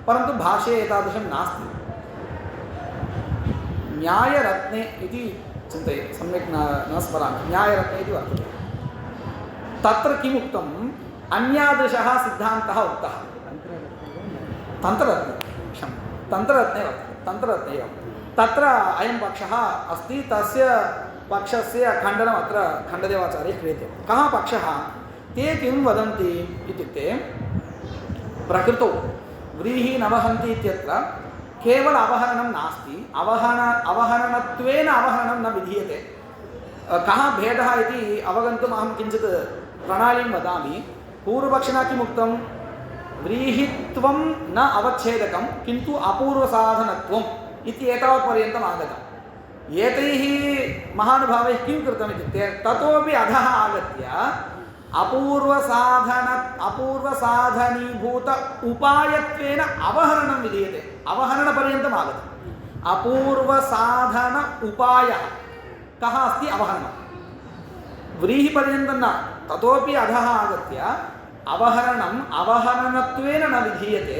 परन्तु भाष्ये एतादृशं नास्ति न्यायरत्ने इति चिन्तये सम्यक् न स्मरामि न्यायरत्ने इति वर्तते तत्र किमुक्तम् अन्यादृशः सिद्धान्तः उक्तः तन्त्ररत्ने एव तत्र अयं पक्षः अस्ति तस्य पक्षस्य खण्डनम् अत्र खण्डदेवाचार्यैः क्रियते कः पक्षः ते किं वदन्ति इत्युक्ते प्रकृतौ व्रीहि न वहन्ति इत्यत्र केवल अवहरणं नास्ति अवहरणत्वेन अवहरणं न विधीयते कः भेदः इति अवगन्तुम् अहं किञ्चित् प्रणालीं वदामि पूर्वपक्षिणा किमुक्तं व्रीहित्वं न अवच्छेदकं किन्तु अपूर्वसाधनत्वम् इति एतावत्पर्यन्तम् आगतम् एतैः महानुभावैः किं कृतम् इत्युक्ते ततोपि अधः आगत्य अपूर्वसाधनीभूत उपायत्वेन अवहरणं विधीयते अवहरणपर्यन्तम् आगतम् अपूर्वसाधन उपायः कः अस्ति अवहरणं व्रीहिपर्यन्तं न ततोपि अधः आगत्य अवहरणत्वेन न विधीयते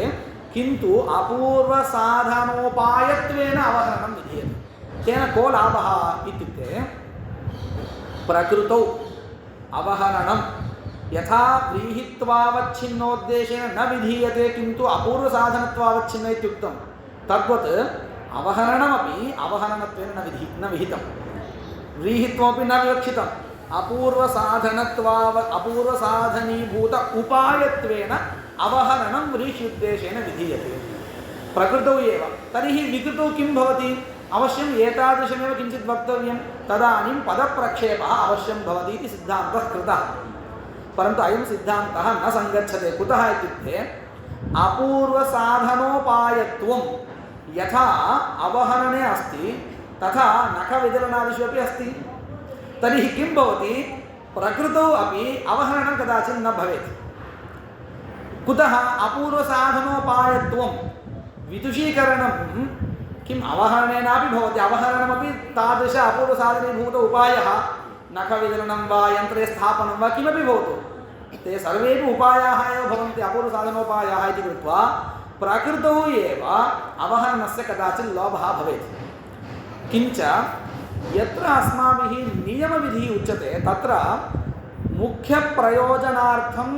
किन्तु अपूर्वसाधनोपायत्वेन अवहरणं विधीयते तेन को लाभः इत्युक्ते प्रकृतौ अवहरणं यथा व्रीहित्वावच्छिन्नोद्देशेन न विधीयते किन्तु अपूर्वसाधनत्वावच्छिन्न इत्युक्तं तद्वत् अवहरणमपि अवहरणत्वेन न विहितं व्रीहित्वमपि न विवक्षितम् अपूर्वसाधनीभूत उपायत्वेन अवहरणं व्रीह्युद्देशेन विधीयते प्रकृतौ एव तर्हि विकृतौ किं भवति अवश्यम् एतादृशमेव किञ्चित् वक्तव्यं तदानीं पदप्रक्षेपः अवश्यं भवति इति सिद्धान्तः कृतः परन्तु अयं सिद्धान्तः न सङ्गच्छते कुतः इत्युक्ते अपूर्वसाधनोपायत्वं यथा अवहरणे अस्ति तथा नखविदलनादिषु अपि अस्ति तर्हि किं भवति प्रकृतौ अपि अवहरणं कदाचित् न भवेत् कुतः अपूर्वसाधनोपायत्वं विदुषीकरणं किम् अवहरणेनापि भवति अवहरणमपि तादृश अपूर्वसाधनीभूत उपायः नखविदलनं वा यन्त्रे स्थापनं वा किमपि भवतु ते सर्वेपि उपायाः एव भवन्ति अपूर्वसाधनोपायाः इति कृत्वा प्रकृतौ एव अवहरणस्य कदाचित् लोभः भवेत् किञ्च यत्र अस्माभिः नियमविधिः उच्यते तत्र मुख्यप्रयोजनार्थं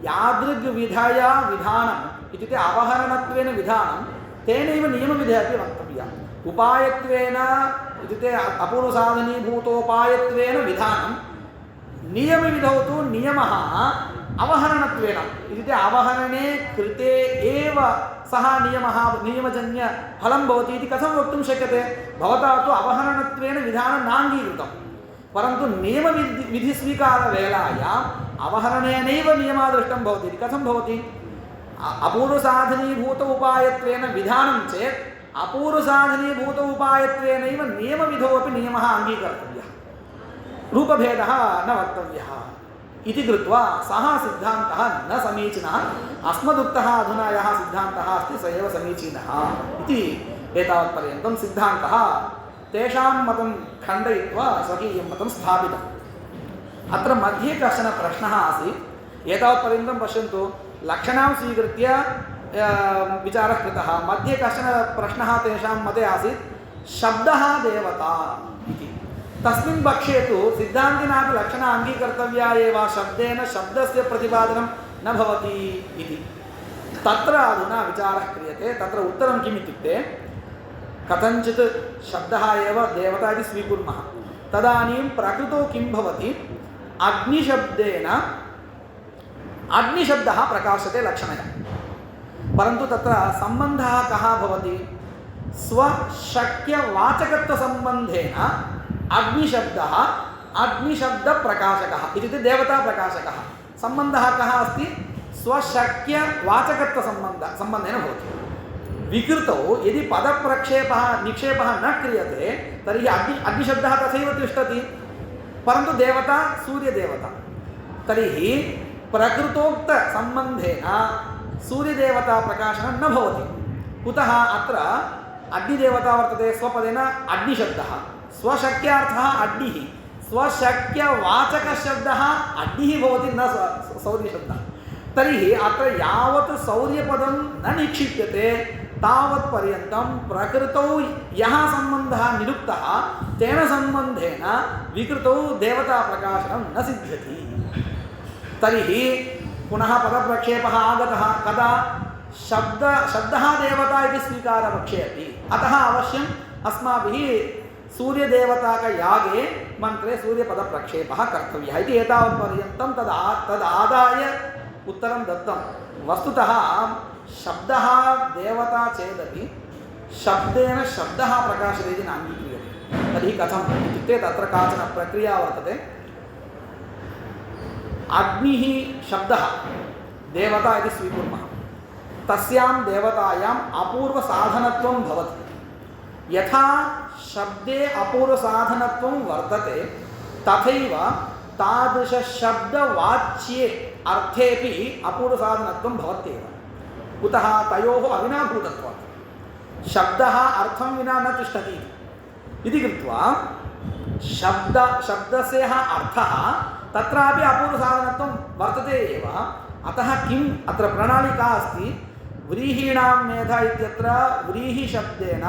यादृग्विधया विधानम् इत्युक्ते अवहरणत्वेन विधानं तेनैव नियमविधिः अपि वक्तव्या उपायत्वेन इत्युक्ते अपूर्वसाधनीभूतोपायत्वेन विधानं नियमविधौ तु नियमः अवहरणत्वेन इत्युक्ते अवहरणे कृते एव सः नियमजन्यफलं भवति इति कथं वक्तुं शक्यते भवता तु अवहरणत्वेन विधानं नाङ्गीकृतं परन्तु नियमविधिस्वीकारवेलायाम् अवहरणेनैव नियमादृष्टं भवति इति कथं भवति अपूर्वसाधनीभूत उपायत्वेन विधानं चेत् अपूर्वसाधनीभूत उपायत्वेनैव नियमविधोऽपि नियमः अङ्गीकर्तव्यः, रूपभेदः न वक्तव्यः इति कृत्वा सः सिद्धान्तः न समीचीनः। अस्मदुक्तः अधुना यः सिद्धान्तः अस्ति स एव समीचीनः इति एतावत्पर्यन्तं सिद्धान्तः तेषां मतं खण्डयित्वा स्वकीयं मतं स्थापितम्। अत्र मध्ये कश्चन प्रश्नः आसीत्। एतावत्पर्यन्तं पश्यन्तु, लक्षणां स्वीकृत्य विचारः कृतः। मध्ये कश्चन प्रश्नः तेषां मते आसीत्, शब्दः देवता इति। तस्मिन् पक्षे तु सिद्धान्तिनापि लक्षणा अङ्गीकर्तव्या एव, शब्देन शब्दस्य प्रतिपादनं न भवति इति। तत्र अधुना विचारः क्रियते। तत्र उत्तरं किम् इत्युक्ते, कथञ्चित् शब्दः एव देवता इति स्वीकुर्मः, तदानीं प्रकृतौ किं भवति, अग्निशब्देन अग्निशब्दः प्रकाशते लक्षणया, परन्तु तत्र सम्बन्धः कः भवति, स्वशक्यवाचकत्वसम्बन्धेन अग्निशब्दः अग्निशब्दप्रकाशकः इत्युक्ते देवताप्रकाशकः। सम्बन्धः कः अस्ति, स्वशक्यवाचकत्वसम्बन्धेन भवति। विकृतौ यदि पदप्रक्षेपः निक्षेपः न क्रियते तर्हि अग्निशब्दः तथैव तिष्ठति, परन्तु देवता सूर्यदेवता। तर्हि प्रकृतोक्तसम्बन्धेन सूर्यदेवताप्रकाशनं न भवति। कुतः, अत्र अग्निदेवता वर्तते, स्वपदेन अग्निशब्दः, स्वशक्यार्थः अग्निः, स्वशक्यवाचकशब्दः अग्निः भवति, न सौर्यशब्दः। तर्हि अत्र यावत् सौर्यपदं न निक्षिप्यते तावत् पर्यन्तं प्रकृतौ यः सम्बन्धः निरुक्तः तेन सम्बन्धेन विकृतौ देवताप्रकाशनं न सिद्ध्यति। तर्हि पुनः पदप्रक्षेपः आगतः, कदा, शब्दः देवता इति स्वीकारपक्षे अपि। अतः अवश्यम् अस्माभिः सूर्यदेवताकयागे मन्त्रे सूर्यपदप्रक्षेपः कर्तव्यः इति एतावत्पर्यन्तं तदादाय उत्तरं दत्तं। वस्तुतः शब्दः देवता चेदपि शब्देन शब्दः प्रकाशते इति न अङ्गीक्रियते। तर्हि कथम् इत्युक्ते तत्र काचन प्रक्रिया वर्तते। अग्निः शब्दः देवता इति स्वीकुर्मः, तस्यां देवतायाम् अपूर्वसाधनत्वं भवति। यथा शब्दे अपूर्वसाधनत्वं वर्तते तथैव तादृशशब्दवाच्ये अर्थेपि अपूर्वसाधनत्वं भवत्येव। कुतः, तयोः अविनाभूतत्वात्। शब्दः अर्थं विना न तिष्ठति इति कृत्वा शब्दस्य अर्थः तत्रापि अपूर्वसाधनत्वं वर्तते एव। अतः किम् अत्र प्रणालिका अस्ति, व्रीहीणां मेधा इत्यत्र व्रीहिशब्देन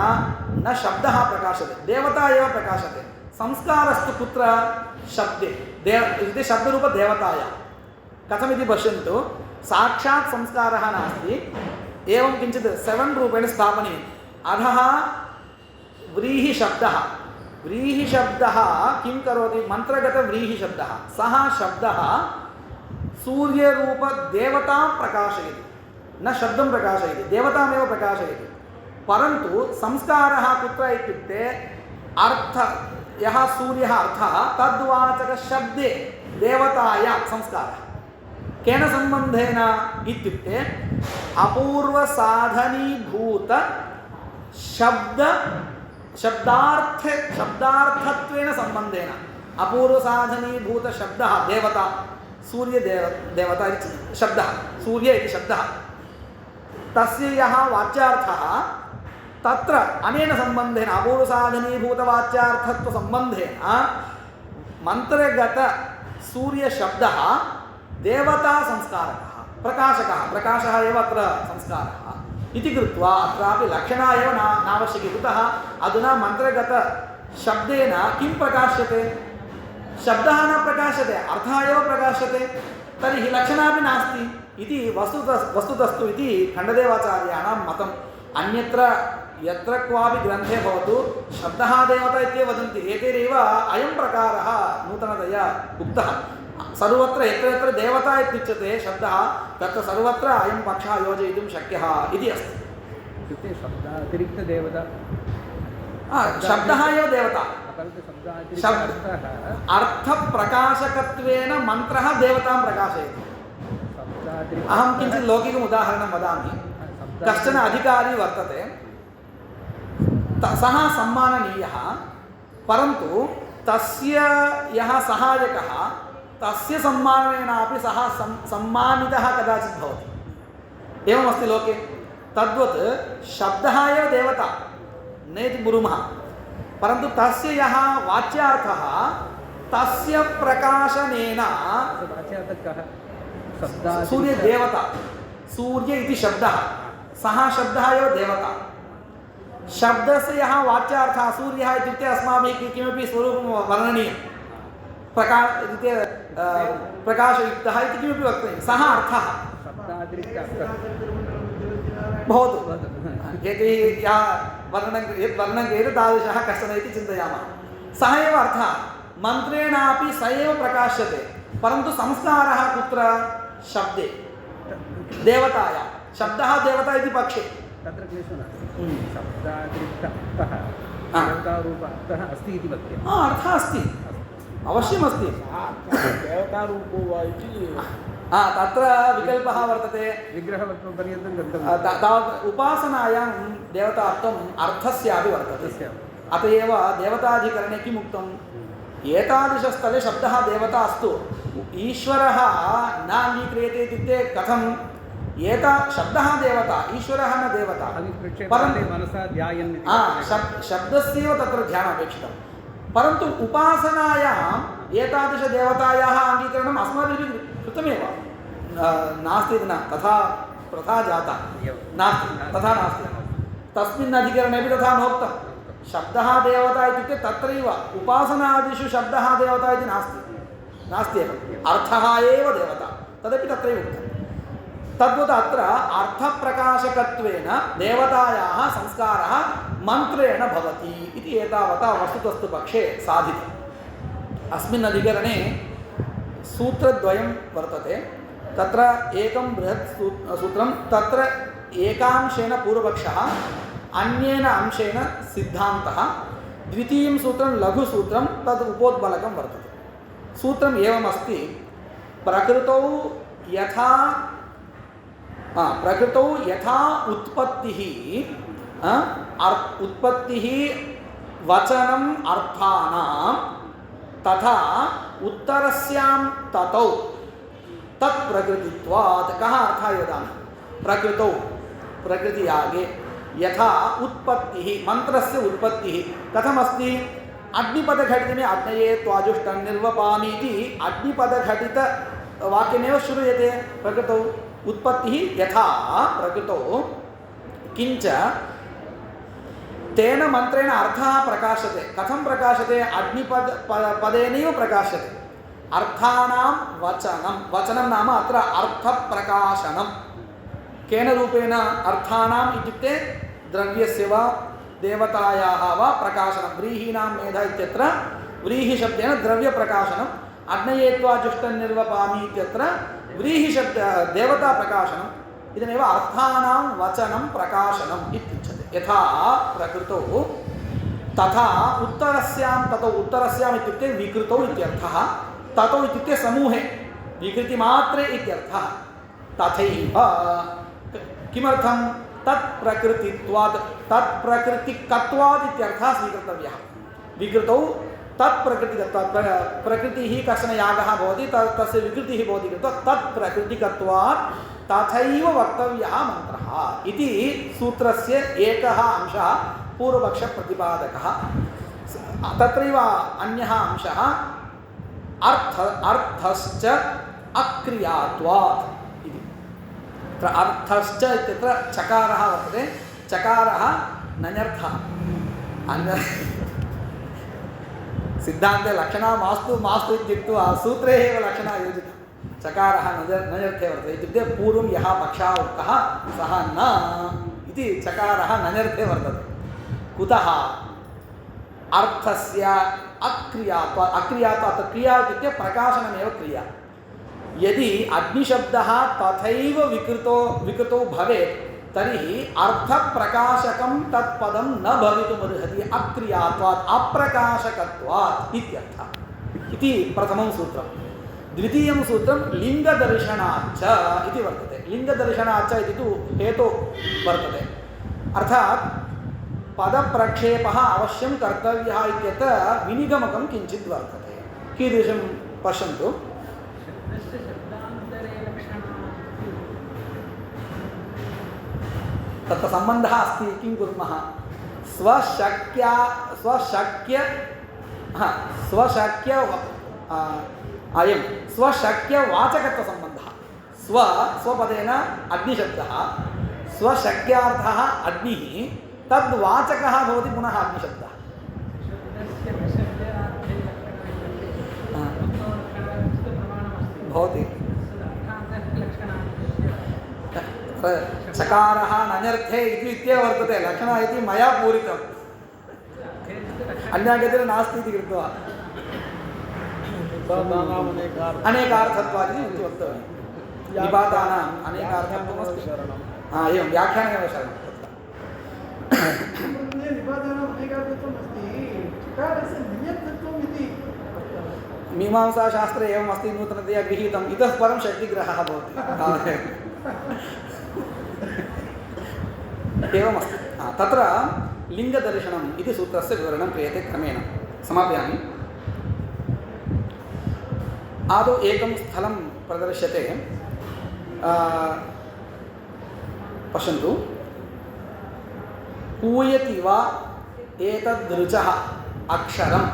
न शब्दः प्रकाशते, देवता एव प्रकाशते। संस्कारस्तु कुत्र, शब्दे, इति शब्दरूपदेवतायां। कथमिति पश्यन्तु, साक्षात् संस्कारः नास्ति, एवं किञ्चित् 7 रूपेण स्थापनीयम्। अधः व्रीहिशब्दः, व्रीहिशब्दः किं करोति, मन्त्रगतव्रीहिशब्दः। सः शब्दः सूर्यरूपदेवतां प्रकाशयति, न शब्दं प्रकाशयति, देवतामेव प्रकाशयति। परन्तु संस्कारः कुत्र इत्युक्ते, अर्थ यः सूर्यः अर्थः तद्वाचकशब्दे देवतायां संस्कारः। केन सम्बन्धेन इत्युक्ते अपूर्वसाधनीभूत शब्दार्थत्वेन सम्बन्धेन। अपूर्वसाधनीभूतशब्दः देवता, सूर्यदेवता इति शब्दः, सूर्य इति शब्दः, तस्य यः वाच्यार्थः तत्र अनेन सम्बन्धेन अपूर्वसाधनीभूतवाच्यार्थत्वसम्बन्धेन मन्त्रगत सूर्यशब्दः देवता संस्कारकः, प्रकाशकः, प्रकाशः एव अत्र संस्कारः इति कृत्वा अत्रापि लक्षणा एव नावश्यकी। कुतः, अधुना मन्त्रगतशब्देन किं प्रकाश्यते, शब्दः न प्रकाशते, अर्थः एव प्रकाशते। तर्हि लक्षणापि नास्ति इति वस्तुतस्तु इति खण्डदेवाचार्याणां मतम्। अन्यत्र यत्र क्वापि ग्रन्थे भवतु शब्दः देवता इत्येव वदन्ति। एतैरेव अयं प्रकारः नूतनतया उक्तः। सर्वत्र यत्र यत्र देवता इत्युच्यते शब्दः, तत्र सर्वत्र अयं पक्षः योजयितुं शक्यः इति अस्ति। इत्युक्ते शब्दातिरिक्तदेवता, शब्दः एव देवता। अर्थप्रकाशकत्वेन मन्त्रः देवतां प्रकाशयति। अहं किञ्चित् लौकिकम् उदाहरणं वदामि। कश्चन अधिकारी वर्तते, सः सम्माननीयः, परन्तु तस्य यः सहायकः तस्य सम्मानेनापि सः सम्मानितः कदाचित् भवति। एवमस्ति लोके। तद्वत् शब्दः एव देवता नेति ब्रूमः, परन्तु तस्य यः वाच्यार्थः तस्य प्रकाशनेन सूर्यदेवता, सूर्य इति शब्दः, सः शब्दः एव देवता। शब्दस्य यः वाच्यार्थः सूर्यः इत्युक्ते अस्माभिः किमपि स्वरूपं वर्णनीयं, प्रकाशयुक्तः इति किमपि वक्तव्यं, सः अर्थः भवतु। यद्वर्णनं क्रियते तादृशः कश्चन इति चिन्तयामः, सः एव अर्थः। मन्त्रेणापि स एव प्रकाश्यते, परन्तु संस्कारः कुत्र? शब्दे, देवतायां। शब्दः देवता इति पक्षे तत्र क्लेशो नास्ति। शब्दातिरिक्तः देवतारूपः अस्ति इति वक्तव्यम्। अर्थः अस्ति, अवश्यमस्ति। देवतारूपो वा इति तत्र विकल्पः वर्तते। विग्रहपर्यन्तं गन्तव्यं। तावत् उपासनायां देवतात्वम् अर्थस्यापि वर्तते। अत एव देवताधिकरणे किम् उक्तम्? एतादृशस्थले शब्दः देवता अस्तु, ईश्वरः न अङ्गीक्रियते इत्युक्ते कथम्? शब्दः देवता, ईश्वरः न देवता, परन्तु मनसा ध्यायन् शब्दस्यैव तत्र ध्यानमपेक्षितं। परन्तु उपासनायाम् एतादृशदेवतायाः अङ्गीकरणम् अस्माभिः कृतमेव नास्ति इति न, तथा प्रथा जाता नास्ति, तथा नास्ति। तस्मिन् अधिकरणेपि तथा नोक्तं। शब्दः देवता इत्युक्ते तत्रैव उपासनादिषु शब्दः देवता इति नास्ति एव, अर्थः एव देवता, तदपि तत्रैव उक्तं। तद्वत् अत्र अर्थप्रकाशकत्वेन देवतायाः संस्कारः मन्त्रेण भवति इति एतावता वस्तुतस्तु पक्षे साधितम्। अस्मिन् अधिकरणे सूत्रद्वयं वर्तते। तत्र एकं बृहत् सूत्रं, तत्र एकांशेन पूर्वपक्षः, अन्येन अंशेन सिद्धान्तः, द्वितीयं सूत्रं लघुसूत्रं, तद् उपोद्बलकं वर्तते। सूत्रम् एवमस्ति: प्रकृतौ यथा उत्पत्तिः वचनम् अर्थानां तथा उत्तरस्यां ततौ तत्प्रकृतित्वात्। कः अर्थः वदामि? प्रकृतौ, प्रकृतियागे, यथा उत्पत्तिः, मन्त्रस्य उत्पत्तिः कथमस्ति? अग्निपदघटितमे अग्नये त्वाजुष्टं निर्वपामि इति अग्निपदघटितवाक्यमेव श्रूयते। प्रकृतौ उत्पत्तिः यथा प्रकृतौ, किञ्च तेन मन्त्रेण अर्थः प्रकाशते। कथं प्रकाशते? पदेनैव प्रकाशते। अर्थानां वचनं, वचनं नाम अत्र अर्थप्रकाशनं। केन रूपेण? अर्थानाम् इत्युक्ते द्रव्यस्य वा देवतायाः वा प्रकाशनं। व्रीहीणां मेध इत्यत्र व्रीहिशब्देन द्रव्यप्रकाशनम्, अग्नये त्वा जुष्टं निर्वपामि इत्यत्र व्रीहिशब्द देवताप्रकाशनम्। इदमेव अर्थानां वचनं प्रकाशनम् इत्युच्यते। यथा प्रकृतौ तथा उत्तरस्यां ततौ। उत्तरस्याम् इत्युक्ते विकृतौ इत्यर्थः, ततौ इत्युक्ते समूहे, विकृतिमात्रे इत्यर्थः। तथैव किमर्थं? तत्प्रकृतित्वात्, तत्प्रकृतिकत्वात् इत्यर्थः स्वीकर्तव्यः। विकृतौ तत्प्रकृतिकत्वात्, प्रकृतिः कश्चन यागः भवति, तस्य विकृतिः भवति कृत्वा तत्प्रकृतिकत्वात् तथैव वक्तव्यः मन्त्रः इति सूत्रस्य एकः अंशः पूर्वपक्षप्रतिपादकः। तत्रैव अन्यः अंशः अर्थश्च अक्रियात्वात् इति। अर्थश्च इत्यत्र चकारः वर्तते, चकारः नञर्थः। सिद्धान्ते लक्षणा मास्तु इत्युक्त्वा सूत्रे एव लक्षणा योजिता। चकारः नञर्थे वर्तते इत्युक्ते पूर्वं यः पक्षः उक्तः सः न इति चकारः नञर्थे वर्तते। कुतः? अर्थस्य अक्रियात्वात्। अक्रियात्वात्, क्रिया इत्युक्ते प्रकाशनमेव क्रिया। यदि अग्निशब्दः तथैव विकृतौ भवेत् तर्हि अर्थप्रकाशकं तत्पदं न भवितुमर्हति। अक्रियात्वात्, अप्रकाशकत्वात् इत्यर्थः इति प्रथमं सूत्रं। द्वितीयं सूत्रं लिङ्गदर्शनाच्च इति वर्तते। लिङ्गदर्शनाच्च इति तु हेतु वर्तते, अर्थात् पदप्रक्षेपः अवश्यं कर्तव्यः इत्यत्र विनिगमकं किञ्चित् वर्तते। कीदृशं पश्यन्तु। तत्र सम्बन्धः अस्ति। किं कुर्मः? स्वशक्य अयं स्वशक्यवाचकत्वसम्बन्धः। स्वपदेन अग्निशब्दः, स्वशक्यार्थः अग्निः, तद्वाचकः भवति पुनः अग्निशब्दः। भवति चकारः नञर्थे इत्येव वर्तते, लक्षणः इति मया पूरितम्, अन्यगतिः नास्ति इति कृत्वा अनेकार्थत्वादि इति वक्तव्यं। निपातानाम् अनेकार्थत्वमस्ति। एवं व्याख्याने एव शरणं मीमांसाशास्त्रे एवमस्ति, नूतनतया गृहीतम्। इतः परं षड्विग्रहः भवति। एवमस्ति। तत्र लिङ्गदर्शनम् इति सूत्रस्य विवरणं क्रियते क्रमेण। समापयामि। आदौ एकं स्थलं प्रदर्श्यते, पश्यन्तु। पूयति वा एतदृचः अक्षरं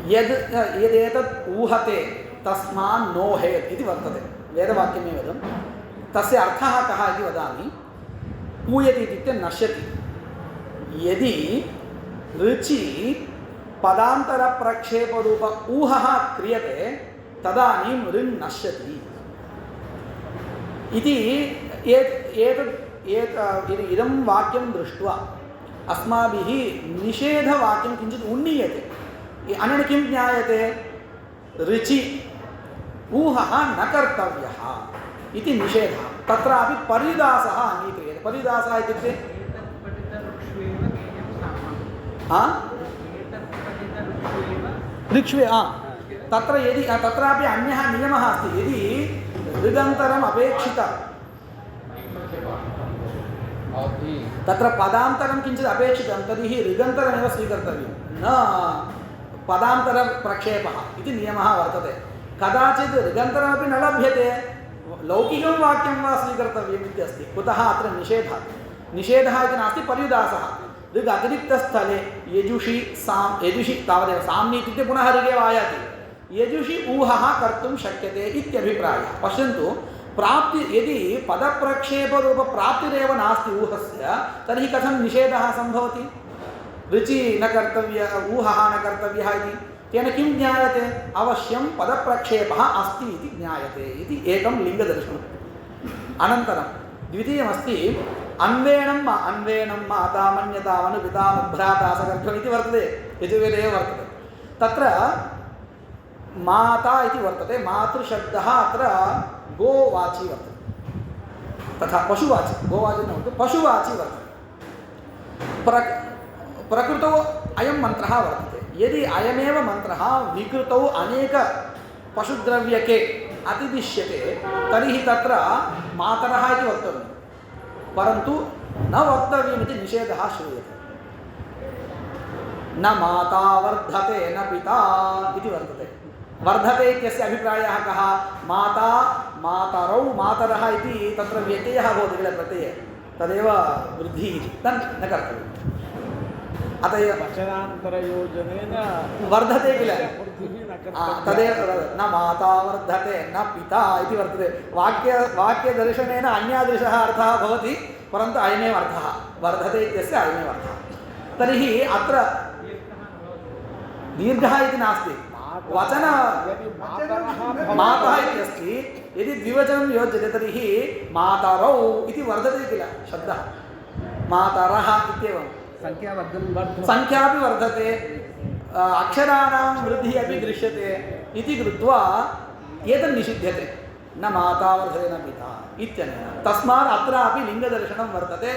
यदेतत् ऊहते तस्मान् नोहेत् इति वर्तते, वेदवाक्यमेव इदं। तस्य अर्थः कः इति वदामि। पूयति इत्युक्ते नश्यति। यदि ऋचि पदान्तरप्रक्षेपरूप ऊहः क्रियते तदानीं ऋन् नश्यति इति इदं वाक्यं दृष्ट्वा अस्माभिः निषेधवाक्यं किञ्चित् उन्नीयते। अनेन किं ज्ञायते? ऋचि ऊहः न कर्तव्यः इति निषेधः। तत्रापि परिदासः अङ्गीक्रियते। परिदासः इत्युक्ते ऋक्ष्वे तत्र यदि तत्रापि अन्यः नियमः अस्ति। यदि ऋगन्तरम् अपेक्षितं, तत्र पदान्तरं किञ्चित् अपेक्षितं, तर्हि ऋगन्तरमेव स्वीकर्तव्यं, न पदान्तरप्रक्षेपः इति नियमः वर्तते। कदाचित् ऋगन्तरमपि न लभ्यते, लौकिकं वाक्यं वा स्वीकर्तव्यम् इत्यस्ति। कुतः अत्र निषेधः? निषेधः इति नास्ति, पर्युदासः। ऋग् अतिरिक्तस्थले यजुषि तावदेव। साम्नि इत्युक्ते पुनः ऋगेव आयाति। यजुषि ऊहः कर्तुं शक्यते इत्यभिप्रायः। पश्यन्तु, यदि पदप्रक्षेपरूपप्राप्तिरेव नास्ति ऊहस्य, तर्हि कथं निषेधः सम्भवति? ऋचि न कर्तव्य, ऊहः न कर्तव्यः इति। तेन किं ज्ञायते? अवश्यं पदप्रक्षेपः अस्ति इति ज्ञायते इति एकं लिङ्गदर्शनम्। अनन्तरं द्वितीयमस्ति अन्वेणं माता मन्यतामनुपितामभ्राता सगर्भम् इति वर्तते, यजुर्वेदे एव वर्तते। तत्र माता इति वर्तते। मातृशब्दः अत्र गोवाची वर्तते, तथा पशुवाची, गोवाची न वर्तते, पशुवाची वर्तते। प्रकृतौ अयं मन्त्रः वर्तते। यदि अयमेव मन्त्रः विकृतौ अनेक पशुद्रव्यके अतिदिश्यते, तर्हि तत्र मातरः इति वक्तव्यं, परन्तु न वक्तव्यमिति निषेधः श्रूयते। न माता वर्धते न पिता इति वर्तते। वर्धते इत्यस्य अभिप्रायः कः? माता मातरौ मातरः इति तत्र व्यत्ययः भवति किल प्रत्यये, तदेव वृद्धिः इति तन् न कर्तव्यम्। अत एव वचनान्तरयोजनेन वर्धते किल, तदेव न न माता वर्धते न पिता इति वर्तते। वाक्यदर्शनेन अन्यादृशः अर्थः भवति, परन्तु अयमेव अर्थः, वर्धते इत्यस्य अयमेव अर्थः। तर्हि अत्र दीर्घः इति नास्ति, वचन माता इति अस्ति। यदि द्विवचनं योज्यते तर्हि मातरौ इति वर्धते किल शब्दः, मातरः इत्येवं। संख्यापि वर्धते, अक्षराणां वृद्धिः अपि दृश्यते इति कृत्वा एतत् निषिध्यते। न माता वर्धते न पिता इत्यनेन। तस्मात् अत्रापि लिङ्गदर्शनं वर्तते।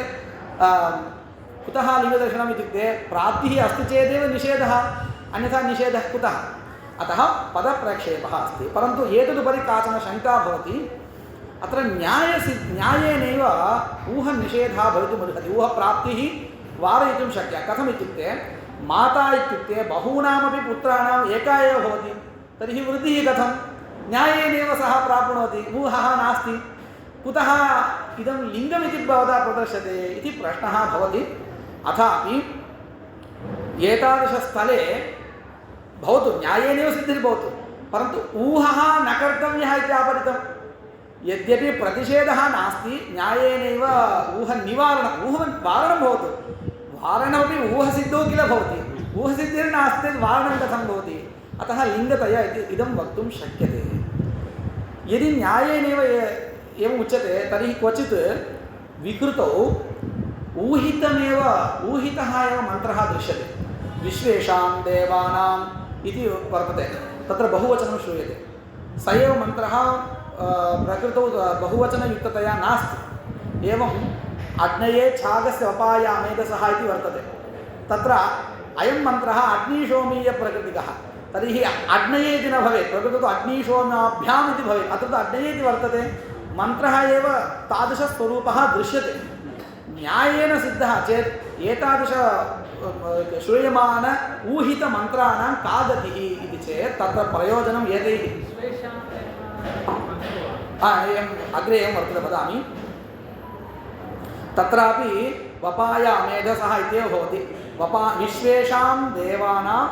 कुतः लिङ्गदर्शनम् इत्युक्ते प्राप्तिः अस्ति चेदेव निषेधः, अन्यथा निषेधः कुतः? अतः पदप्रक्षेपः अस्ति। परन्तु एतदुपरि काचन शङ्का भवति, अत्र न्यायेनैव ऊहनिषेधः भवितुमर्हति, ऊहप्राप्तिः वारयितुं शक्या। कथमित्युक्ते माता इत्युक्ते बहूनामपि पुत्राणाम् एका एव भवति, तर्हि वृद्धिः कथं? न्यायेनैव सः प्राप्नोति, ऊहः नास्ति। कुतः इदं लिङ्गमिति भवता प्रदर्श्यते इति प्रश्नः भवति। अथापि एतादृशस्थले भवतु, न्यायेनैव सिद्धिर्भवतु, परन्तु ऊहः न कर्तव्यः इति आपतितं। यद्यपि प्रतिषेधः नास्ति, न्यायेनैव ऊहनिवारणम्, ऊहवारणं भवतु, वारणमपि ऊहसिद्धौ किल भवति, ऊहसिद्धिर्नास्ति चेत् वारणं कथं भवति? अतः लिङ्गतया इति इदं वक्तुं शक्यते। यदि न्यायेनैव एवम् उच्यते तर्हि क्वचित् विकृतौ ऊहितः एव मन्त्रः दृश्यते। विश्वेषां देवानाम् इति वर्तते, तत्र बहुवचनं श्रूयते। स एव मन्त्रः प्रकृतौ बहुवचनयुक्ततया नास्ति। एवम् अग्नये छागस्य वपायामेधसः इति वर्तते, तत्र अयं मन्त्रः अग्निशोमीयप्रकृतिकः, तर्हि अग्नये इति न भवेत्, प्रकृतौ अग्निशोम्याभ्याम् इति भवेत्। अत्र तु अग्नये इति वर्तते, मन्त्रः एव तादृशस्वरूपः दृश्यते। न्यायेन सिद्धः चेत् एतादृश श्रूयमान ऊहितमन्त्राणां का गतिः इति चेत् तत्र प्रयोजनम् एतैः। एवम् अग्रे एवं वर्तते, वदामि। तत्रापि वपायामेधसः इत्येव भवति। विश्वेषां देवानां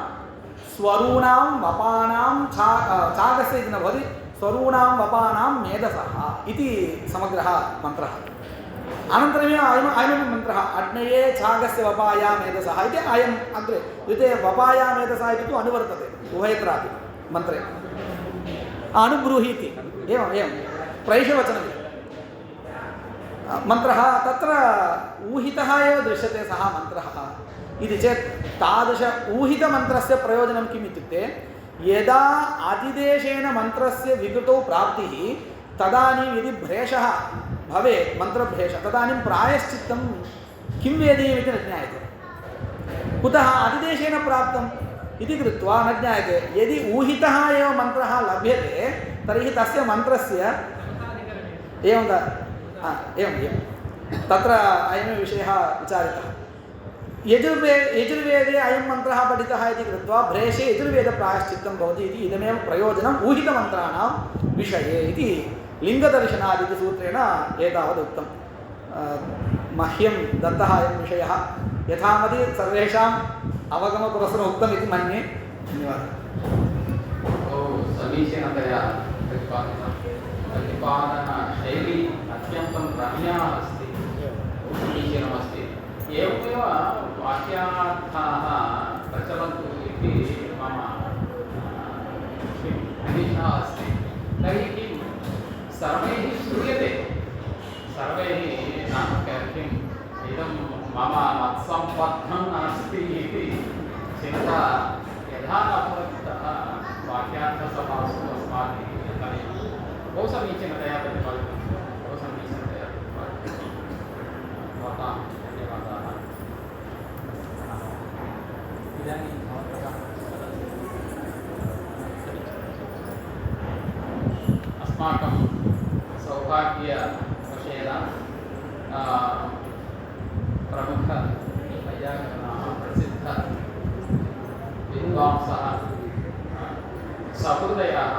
स्वरूणां वपानां छागस्य इति न भवति, स्वरूणां वपानां मेधसः इति समग्रः मन्त्रः। अनन्तरमेव अयमपि मन्त्रः अग्नये छागस्य वपाया मेधसः इति अयम् अग्रे द्वितीये वपाया मेधसः इति तु अनुवर्तते उभयत्रापि मन्त्रे, अनुब्रूहीति एवम् एवं प्रैषवचनम् मन्त्रः। तत्र ऊहितः एव दृश्यते सः मन्त्रः इति चेत् तादृश ऊहितमन्त्रस्य प्रयोजनं किम् इत्युक्ते, यदा अतिदेशेन मन्त्रस्य विकृतौ प्राप्तिः तदानीं यदि भ्रेषः भवेत्, मन्त्रभ्रेषः, तदानीं प्रायश्चित्तं किं वेदनीयमिति न ज्ञायते। कुतः अतिदेशेन प्राप्तम् इति कृत्वा न ज्ञायते। यदि ऊहितः एव मन्त्रः लभ्यते तर्हि तस्य मन्त्रस्य एवं तत्र अयमेव विषयः विचारितः। यजुर्वेदे अयं मन्त्रः पठितः इति कृत्वा भ्रेषे यजुर्वेदप्रायश्चित्तं भवति इति इदमेव प्रयोजनम् ऊहितमन्त्राणां विषये इति लिङ्गदर्शनादिति सूत्रेण एतावत् उक्तं। मह्यं दत्तः अयं विषयः यथामति सर्वेषाम् अवगमपुरस्सरम् उक्तम् इति मन्ये। धन्यवादः। समीचीनतया प्रतिपादनशैली अत्यन्तं रम्या अस्ति, समीचीनमस्ति। एवमेव वाक्यार्थाः प्रचलन्तु इति मम अनिशा अस्ति। तर्हि किं सर्वैः श्रूयते, सर्वैः नाम किम् इदं मम मत्सम्बद्धं नास्ति इति चिन्ता यथा न भवतः वाक्यार्थसभासु अस्माभिः बहु समीचीनतया प्रतिपादितं, बहु समीचीनतया प्रतिपादितं। भवतां धन्यवादाः। इदानीं भवतः अस्माकं सौभाग्यवशेन प्रमुख वैयाकरणाः प्रसिद्ध विद्वांसः सहृदयाः